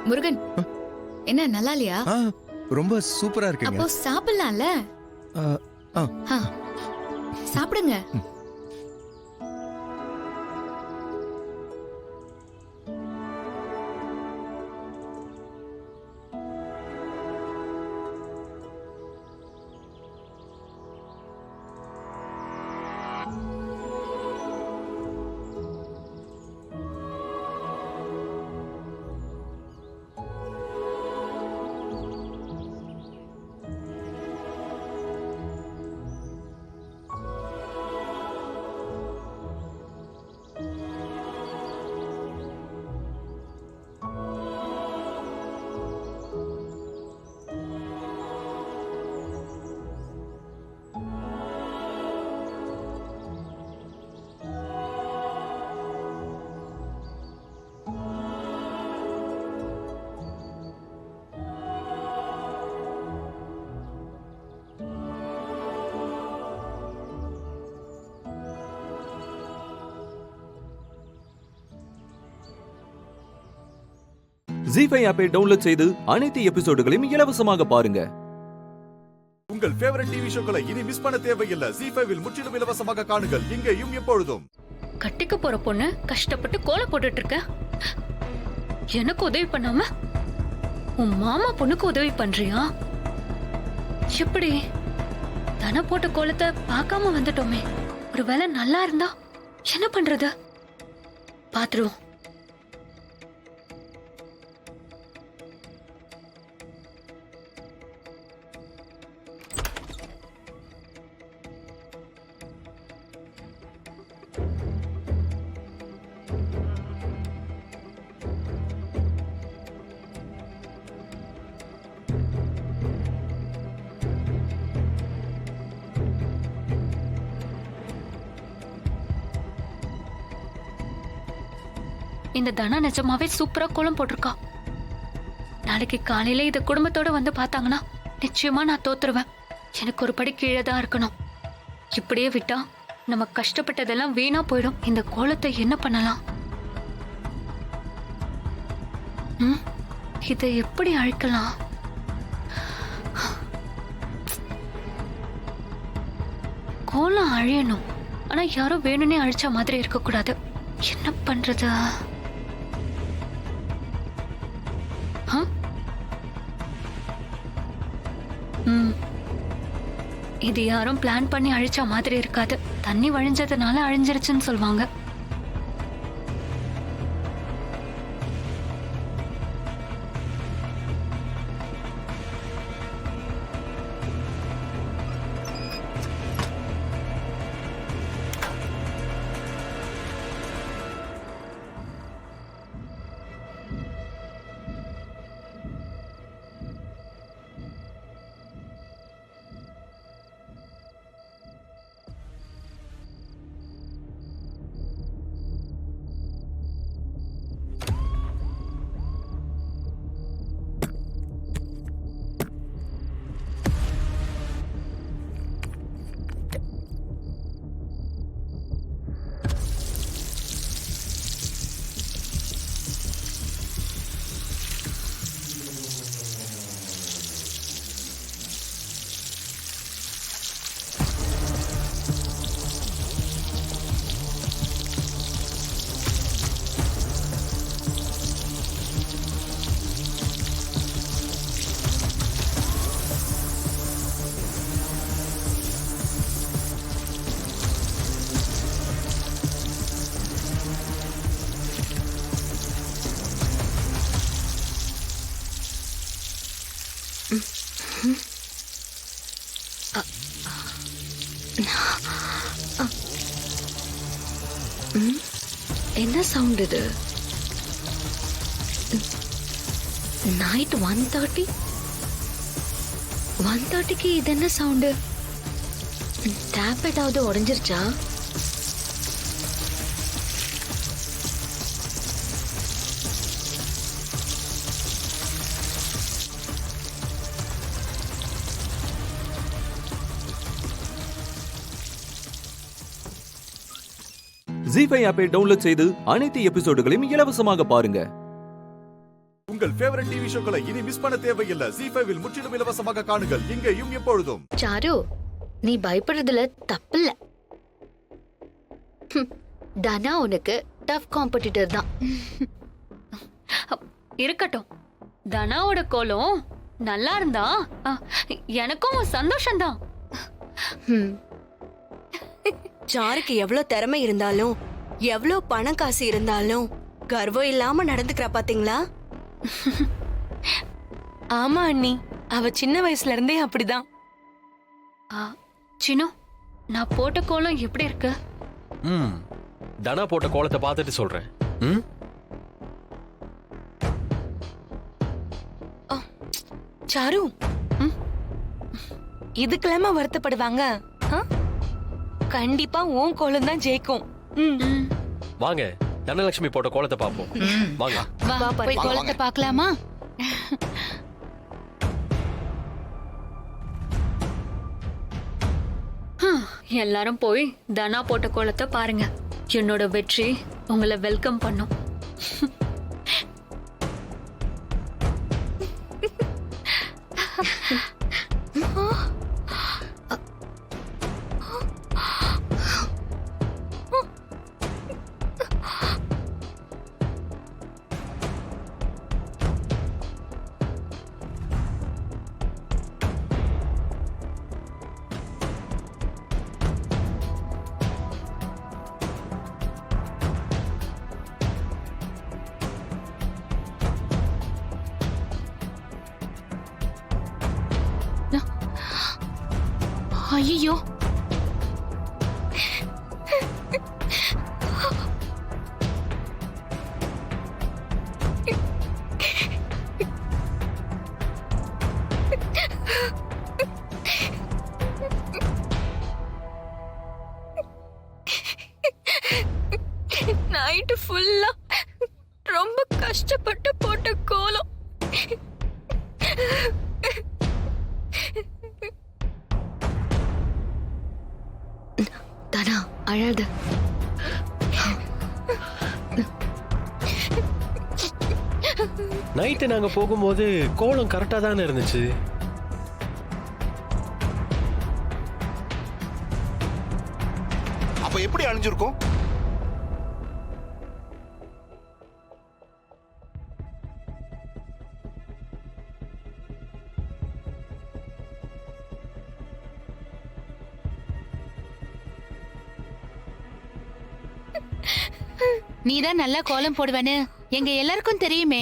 முருகன், என்ன நல்லா இல்லையா? ரொம்ப சூப்பரா இருக்குங்க. அப்போ சாப்பிடலாம்ல? சாப்பிடுங்க. ஜீஃபை ஆப்பை டவுன்லோட் செய்து அனைத்து எபிசோடுகளையும் இலவசமாக பாருங்க. உங்கள் ஃபேவரட் டிவி ஷோக்களை இனி மிஸ் பண்ண தேவையில்லை. ஜீஃபைவில் முற்றிலும் இலவசமாக காணுங்கள், இங்கேயும் எப்பொழுதும். கட்டிக்க போற பொண்ணு கஷ்டப்பட்டு கோலம் போட்டுட்டு இருக்க, எனக்கு உதவி பண்ணாம உன் மாமா பொண்ணுக்கு உதவி பண்றியா? எப்படி? தன போட்ட கோலத்தை பார்க்காம வந்துட்டோமே. ஒரு வேலை நல்லா இருந்தா என்ன பண்றது? பாத்துருவோம். இந்த தனா நிஜமாவே சூப்பரா கோலம் போட்டிருக்கா. நாளைக்கு காலையில இத குடும்பத்தோட வந்து பார்த்தாங்கன்னா நிச்சயமா நான் தோத்துருவேன். எனக்கு ஒரு படி கீழே தான் இருக்கணும். இப்படியே விட்டா நம்ம கஷ்டப்பட்டதெல்லாம் வீணா போயிடும். இந்த கோலத்தை என்ன பண்ணலாம்? இதை எப்படி அழிக்கலாம்? கோலம் அழியணும், ஆனா யாரோ வேணும்னே அழிச்ச மாதிரி இருக்க கூடாது. என்ன பண்றது? இது யாரும் பிளான் பண்ணி அழிச்ச மாதிரி இருக்காது. தண்ணி வழிஞ்சதுனால அழிஞ்சிருச்சுன்னு சொல்லுவாங்க. என்ன சவுண்ட் இது? நைட் 1:30க்கு இது என்ன சவுண்டு? டேப் ஏதாவது உடைஞ்சிருச்சா? ஜி5 ஆப்பை டவுன்லோட் செய்து அனைத்து எபிசோடுகளையும் இலவசமாக பாருங்க. உங்கள் ஃபேவரட் டிவி ஷோக்களை இனி மிஸ் பண்ண தேவையில்லை. ஜி5 முற்றிலும் இலவசமாக காணுங்கள் இங்கேயும் எப்பொழுதும். சாரு, நீ பயப்படுறதுல தப்பில்ல. தனா உனக்கு டஃப் காம்படிட்டர் தான். இருக்கட்டும், தனாவோட கோலம் நல்லா இருந்தா எனக்கும் சந்தோஷம்தான். சாருக்கு எவ்வளவு திறமை இருந்தாலும் எவ்வளவு பணம் காசு இருந்தாலும் கர்வம் இல்லாம நடந்துக்கிறா பாத்தீங்களா? ஆமா அண்ணி, அவ சின்ன வயசுல இருந்தே அப்படிதான். சினோ, நான் போட்ட கோலம் எப்படி இருக்கு? தனா போட்ட கோலத்தை பார்த்துட்டு சொல்றேன். சாரு, இதுக்கெல்லாம வருத்தப்படுவாங்க? கண்டிப்பா உன் கோலம் தான் ஜெயிக்கும். வாங்க, தனலட்சுமி போட்ட கோலத்தை பார்ப்போம். வாங்க. வா, போய் கோலத்தை பார்க்கலாமா? எல்லாரும் போய் தனா போட்ட கோலத்தை பாருங்க. என்னோட வெற்றி உங்களை வெல்கம் பண்ணும். ஐயோ, நைட்டு ஃபுல்லா ரொம்ப கஷ்டப்பட்டு போட்ட கோலம். தனா, அழாத. நைட்டு நாங்க போகும்போது கோலம் கரெக்டா தானே இருந்துச்சு. அப்ப எப்படி அழிஞ்சிருக்கும்? நீதான் நல்லா கோலம் போடுவேன்னு எங்க எல்லாருக்கும் தெரியுமே.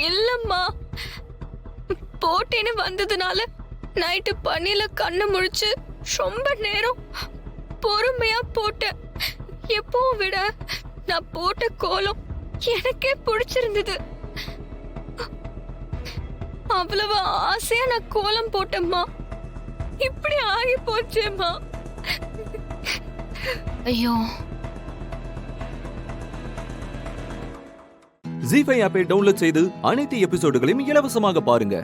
இல்லம்மா, போட்டேன்னு வந்ததுனால நைட்டு பனியில கண்ணு முழிச்சு ரொம்ப நேரம் பொறுமையா போட்டேன். எப்பவும் விட நான் போட்ட கோலம் எனக்கே பிடிச்சிருந்தது. அவ்வளவு ஆசையா நான் கோலம் போட்டேம்மா. இப்படி ஆகி போச்சேம்மா. ஐயோ. ஜி5 ஆப்பை டவுன்லோட் செய்து அனைத்து எபிசோடுகளையும் இலவசமாக பாருங்க.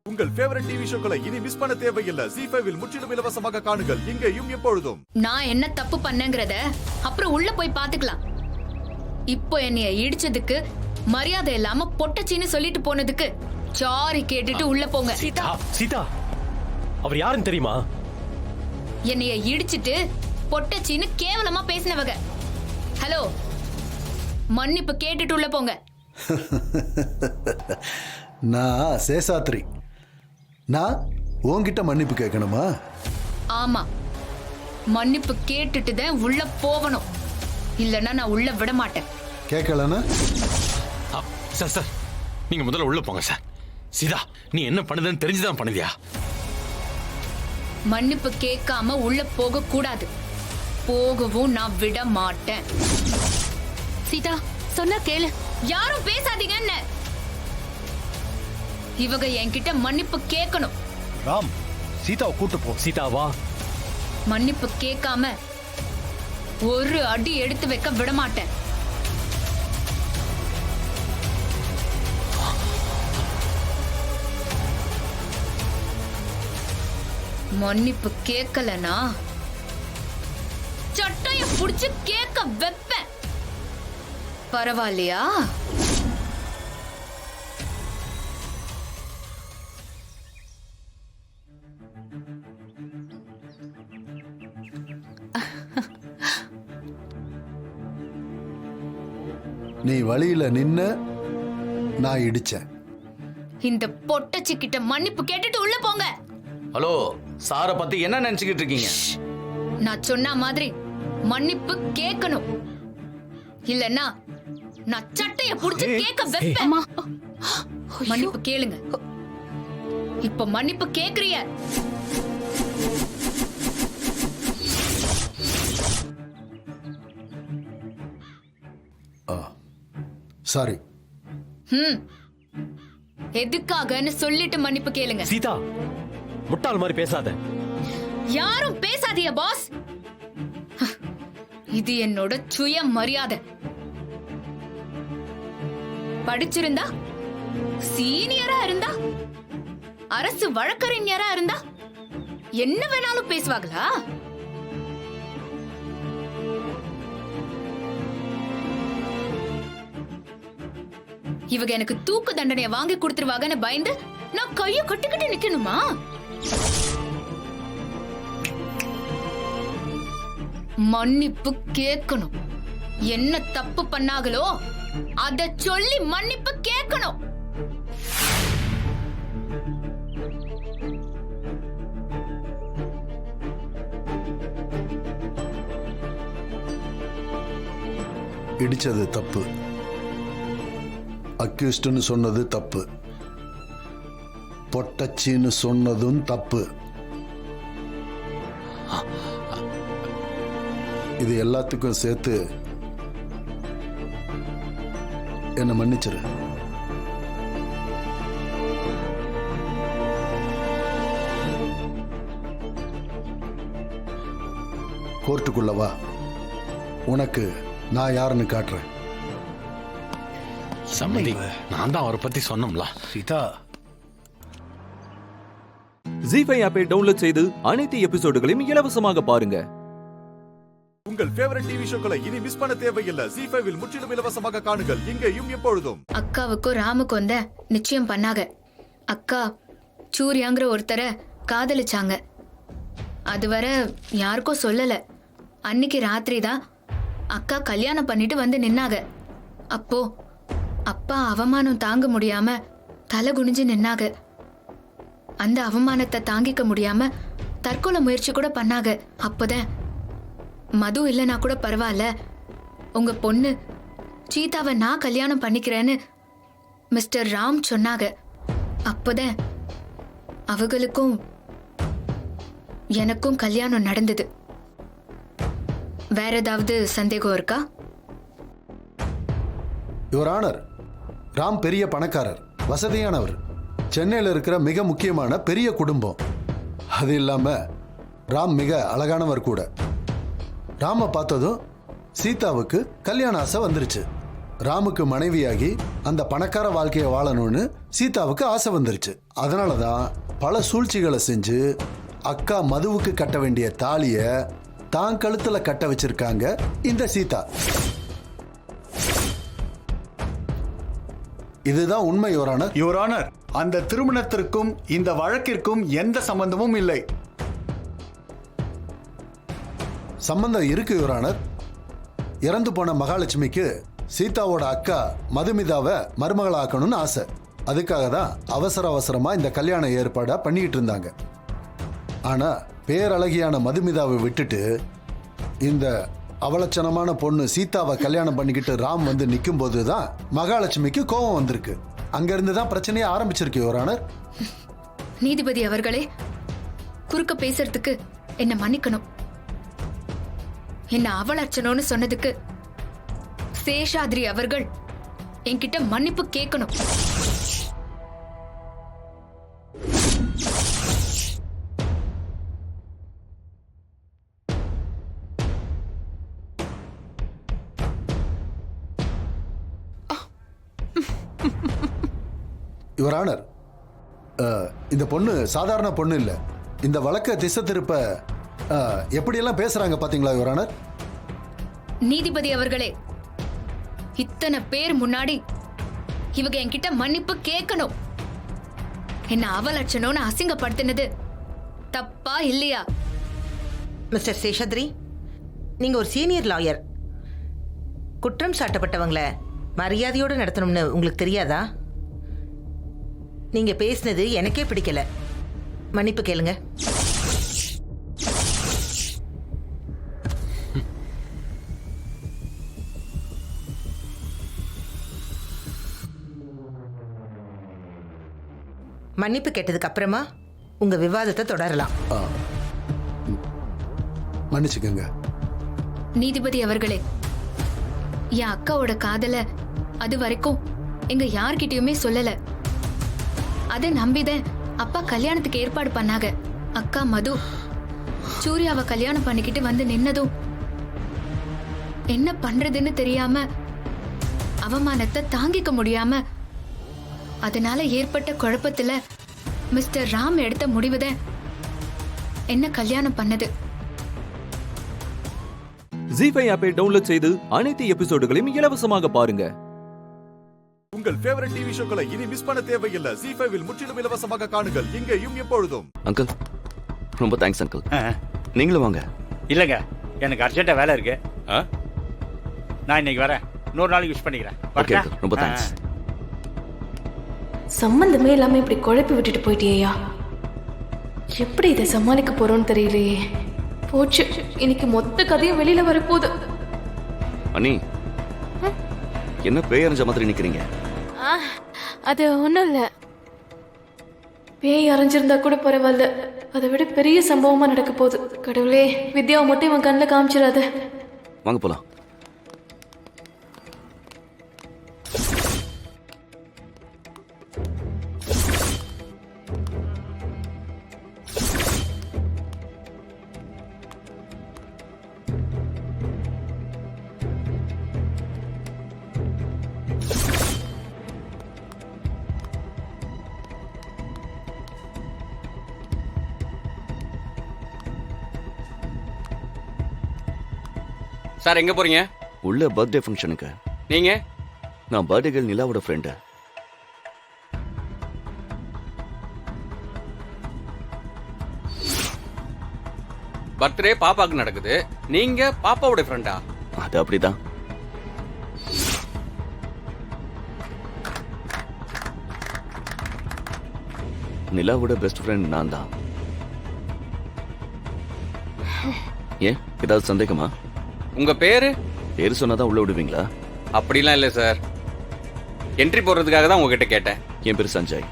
உங்கள் ஃபேவரட் டிவி ஷோக்களை இனி மிஸ் பண்ண தேவையில்லை. ஜி5 முற்றிலும் இலவசமாக காணுங்கள் இங்கேயும் எப்பொழுதும். நான் என்ன தப்பு பண்ணேங்கிறத அப்புறம் உள்ள போய் பாத்துக்கலாம். இப்போ என்னைய இடிச்சதுக்கு, மரியாதை இல்லாம பொட்டச்சின்னு சொல்லிட்டு போனதுக்கு சாரி கேட்டுட்டு உள்ள போங்க. சீதா, அவர் யாருன்னு தெரியுமா? என்னைய இடிச்சிட்டு பொட்டச்சின்னு கேவலமா பேசினவங்க. ஹலோ, மன்னிப்பு கேட்டுட்டு உள்ள போங்க. நான் சேசாத்ரி. நான் உன்கிட்ட மன்னிப்பு கேட்கணுமா? ஆமா, மன்னிப்பு கேட்டுட்டு தான் உள்ள போகணும். இல்லைன்னா நான் உள்ள விட மாட்டேன். கேட்கலன்னா சார் நீங்க முதல்ல உள்ள போங்க சார். சீதா, நீ என்ன பண்ணுதுன்னு தெரிஞ்சுதான் பண்ணுதியா? மன்னிப்பு கேட்காம உள்ள போக கூடாது. போகவும் நான் விட மாட்டேன். சீதா சொன்னா கேளு. யாரும் பேசாதீங்கன்னு. இவங்க என்கிட்ட மன்னிப்பு கேட்கணும். ராம், சீதாவை கூட்டு போ. சீதா வா. மன்னிப்பு கேட்காம ஒரு அடி எடுத்து வைக்க விட மாட்டேன். மன்னிப்பு கேட்கலனா சட்டைய புடிச்சு கேட்க வைப்பேன். பரவாயில்லையா? நீ வழியில நின்னு நான் இடிச்சேன். இந்த பொட்டச்சி கிட்ட மன்னிப்பு கேட்டுட்டு உள்ள போங்க. ஹலோ, சார பத்தி என்ன நினைச்சுக்கிட்டு இருக்கீங்க? நான் சொன்ன மாதிரி மன்னிப்பு கேட்கணும். இல்லன்னா நான் சட்டைய புடிச்சு கேட்க வைப்பேன். மன்னிப்பு கேளுங்க. இப்ப மன்னிப்பு கேக்குறிய? சாரி. எதுக்காகன்னு சொல்லிட்டு மன்னிப்பு கேளுங்க. சீதா, முட்டாள் மாதிரி பேசாத. யாரும் பேசாதீங்க பாஸ். இது என்னோட சுய மரியாதை. படிச்சிருந்தா, சீனியரா இருந்தா, அரசு வழக்கறிஞரா இருந்தா என்ன வேணாலும் பேசுவாங்களா? இவங்க எனக்கு தூக்கு தண்டனையை வாங்கி கொடுத்துருவாங்கன்னு பயந்து நான் கைய கட்டிக்கிட்டு நிக்கணுமா? மன்னிப்பு கேட்கணும். என்ன தப்பு பண்ணாங்களோ அத சொல்லி மன்னிப்பு கேட்கணும். இடிச்சது தப்பு, அக்யூஸ்ட்னு சொன்னது தப்பு, பொட்டச்சின்னு சொன்னதும் தப்பு. இது எல்லாத்துக்கும் சேர்த்து என்ன மன்னிச்சிரு. கோர்ட்டுக்குள்ள வா, உனக்கு நான் யாருன்னு காட்டுறேன். சம்மதி, நான் தான் அவரை பத்தி சொன்னோம்ல. சீதா, ஜீஃபை ஆப்பை டவுன்லோட் செய்து அனைத்து எபிசோடுகளையும் இலவசமாக பாருங்க. உங்கள் ஃபேவரட் டிவி ஷோக்களை இனி மிஸ் பண்ண தேவையில்லை. ஜீஃபைவில் முற்றிலும் இலவசமாக காணுங்கள், இங்கேயும் எப்பொழுதும். அக்காவுக்கும் ராமுக்கும் வந்த நிச்சயம் பண்ணாங்க. அக்கா சூர்யாங்கிற ஒருத்தரை காதலிச்சாங்க. அதுவரை யாருக்கும் சொல்லல. அன்னைக்கு ராத்திரி தான் அக்கா கல்யாணம் பண்ணிட்டு வந்து நின்னாங்க. அப்போ அப்பா அவமானம் தாங்க முடியாம தலை குனிஞ்சு நின்னாங்க. அந்த அவமானத்தை தாங்கிக்க முடியாம தற்கொலை முயற்சி கூட பண்ணாங்க. அப்போதான் மது இல்லைனா கூட பரவாயில்ல, உங்க பொண்ணு சீதாவை நான் கல்யாணம் பண்ணிக்கிறேன்னு மிஸ்டர் ராம் சொன்னாங்க. அப்போதான் அவங்களுக்கும் எனக்கும் கல்யாணம் நடந்தது. வேற ஏதாவது சந்தேகம் இருக்கா? யுவர் ஆனர், ராம் பெரிய பணக்காரர், வசதியானவர், சென்னையில் இருக்கிற மிக முக்கியமான பெரிய குடும்பம். அது இல்லாம ராம் மிக அழகானவர் கூட. ராம பார்த்ததும் சீதாவுக்கு கல்யாண ஆசை வந்துருச்சு. ராமுக்கு மனைவியாகி அந்த பணக்கார வாழ்க்கையை வாழணும்னு சீதாவுக்கு ஆசை வந்துருச்சு. அதனாலதான் பல சூழ்ச்சிகளை செஞ்சு அக்கா மதுவுக்கு கட்ட வேண்டிய தாலிய தான் கழுத்துல கட்ட வச்சிருக்காங்க இந்த சீதா. இதுதான் உண்மை யுவர் ஆனர். யுவர் ஆனர், அந்த திருமணத்திற்கும் இந்த வழக்கிற்கும் எந்த சம்பந்தமும் இல்லை. சம்பந்தம் இருக்கு யுவர் ஆனர். இறந்து போன மகாலட்சுமிக்கு சீதாவோட அக்கா மதுமிதாவை மருமகளாக்கணும்னு ஆசை. அதுக்காக தான் அவசர அவசரமா இந்த கல்யாண ஏற்பாடா பண்ணிக்கிட்டு இருந்தாங்க. ஆனா பேரழகியான மதுமிதாவை விட்டுட்டு இந்த அவலட்சணமான பொண்ணு சீதாவை கல்யாணம் பண்ணிக்கிட்டு ராம் வந்து நிற்கும் போதுதான் மகாலட்சுமிக்கு கோபம் வந்திருக்கு. அங்கிருந்து தான் பிரச்சனையே ஆரம்பிச்சிருக்கு யுவர் ஆனர். நீதிபதி அவர்களே, குறுக்க பேசுறதுக்கு என்ன மன்னிக்கணும். என்ன அவலட்சணம்னு சொன்னதுக்கு சேஷாத்ரி அவர்கள் என்கிட்ட மன்னிப்பு கேட்கணும். யுவர் ஆனர், இந்த பொண்ணு சாதாரண பொண்ணு இல்ல. இந்த வழக்க திசை திருப்ப எப்படியெல்லாம் பேசுறாங்க பாத்தீங்களா யுவர் ஆனர்? நீதிபதி அவர்களே, இத்தனை பேர் முன்னாடி இவங்க என்கிட்ட மன்னிப்பு கேட்கணும். என்ன அவலட்சணம்னு அசிங்கப்படுத்தினது தப்பா இல்லையா? மிஸ்டர் சேஷாத்ரி, நீங்க ஒரு சீனியர் லாயர். குற்றம் சாட்டப்பட்டவங்களை மரியாதையோடு நடத்தணும்னு உங்களுக்கு தெரியாதா? நீங்க பேசினது எனக்கே பிடிக்கல. மன்னிப்பு கேளுங்க. மன்னிப்பு கேட்டதுக்கு அப்புறமா உங்க விவாதத்தை தொடரலாம். மன்னிச்சுக்கங்க. நீதிபதி அவர்களே, என் அக்காவோட காதல அது வரைக்கும் எங்க யார்கிட்டயுமே சொல்லல. அதை நம்பிதான் அப்பா கல்யாணத்துக்கு ஏற்பாடு பண்ணாங்க. அக்கா மது சூர்யாவை கல்யாணம் பண்ணிக்கிட்டு வந்து நின்னதும் என்ன பண்றதுன்னு தெரியாம, அவமானத்தை தாங்கிக்க முடியாம, அதனால ஏற்பட்ட குழப்பத்துல மிஸ்டர் ராம் எடுத்த முடிவுதான் என்ன கல்யாணம் பண்ணது. ஜீஃபை ஆப்பை டவுன்லோட் செய்து அனைத்து எபிசோடுகளையும் இலவசமாக பாருங்க. உங்கள் ஃபேவரட் டிவி ஷோக்களை இனி மிஸ் பண்ண தேவையில்லை. ஜீ5 இல் முற்றிலும் இலவசமாக காணுங்கள், இங்கேயும் எப்பொழுதும். அங்கிள், ரொம்ப தேங்க்ஸ் அங்கிள். நீங்களும் வாங்க. இல்லைங்க, எனக்கு அர்ஜென்ட்டாக வேலை இருக்கு. நான் இன்னைக்கு வரேன். இன்னொரு நாளைக்கு விஷ் பண்ணிக்கிறேன். ஓகே அங்கிள், ரொம்ப தேங்க்ஸ். சம்பந்தமே இல்லாம இப்படி குழப்பி விட்டுட்டு போயிட்டியா? எப்படி இதை சமாளிக்க போறோம்னு தெரியலையே. போச்சு, இன்னைக்கு மொத்த கதையும் வெளியில வரப்போகுது. அண்ணி, என்ன பேய் அரைஞ்ச மாதிரி நிக்கிறீங்க? அது ஒண்ணும் இல்ல. பேய் அரைஞ்சிருந்தா கூட பரவாயில்ல, அதை விட பெரிய சம்பவமா நடக்க போகுது. கடவுளே, வித்யாவை மட்டும் இவன் கண்ணில் காமிச்சிடாத. வாங்க போலாம். சார், எங்க போறீங்க? உள்ள பர்த்டே ஃபங்க்ஷனுக்கு. நீங்க? நான் பர்த்டே கேர்ள் நிலாவோட ஃப்ரெண்டு. பர்த்டே பாப்பாக்கு நடக்குது, நீங்க பாப்பாவோட ஃப்ரெண்டா? அது அப்படிதான். நிலாவோட பெஸ்ட் ஃப்ரெண்ட் நான் தான். ஏன், ஏதாவது சந்தேகமா? உங்க பேரு? பேரு சொன்னாதான் உள்ள விடுவீங்களா? அப்படிலாம் இல்லை சார், என்ட்ரி போடுறதுக்காக தான் உங்ககிட்ட கேட்டேன். என் பேரு சஞ்சய்.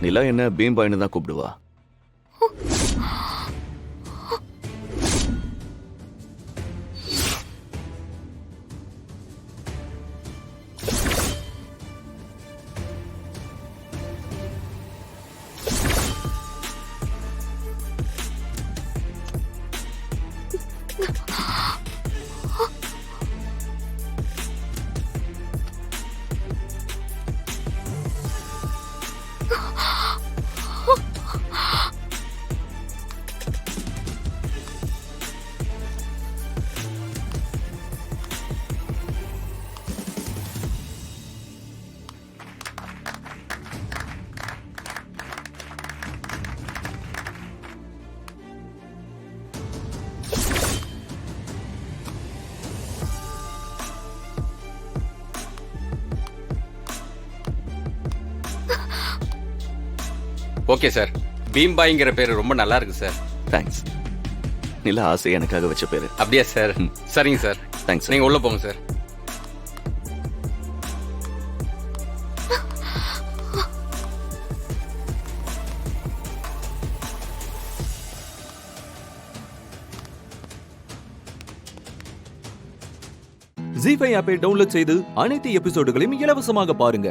நிலா என்ன பீம் பாய்னு தான் கூப்பிடுவா. ஓகே சார், பீம்பாய்ங்கிற பேரு ரொம்ப நல்லா இருக்கு சார். தேங்க்ஸ். நிலா ஆசை எனக்காக வச்ச பேரு. அப்படியா சார்? சரிங்க சார், தேங்க்ஸ். நீங்க உள்ள போங்க சார். ஜி ஃபைவ் ஆப்பை டவுன்லோட் செய்து அனைத்து எபிசோடுகளையும் இலவசமாக பாருங்க.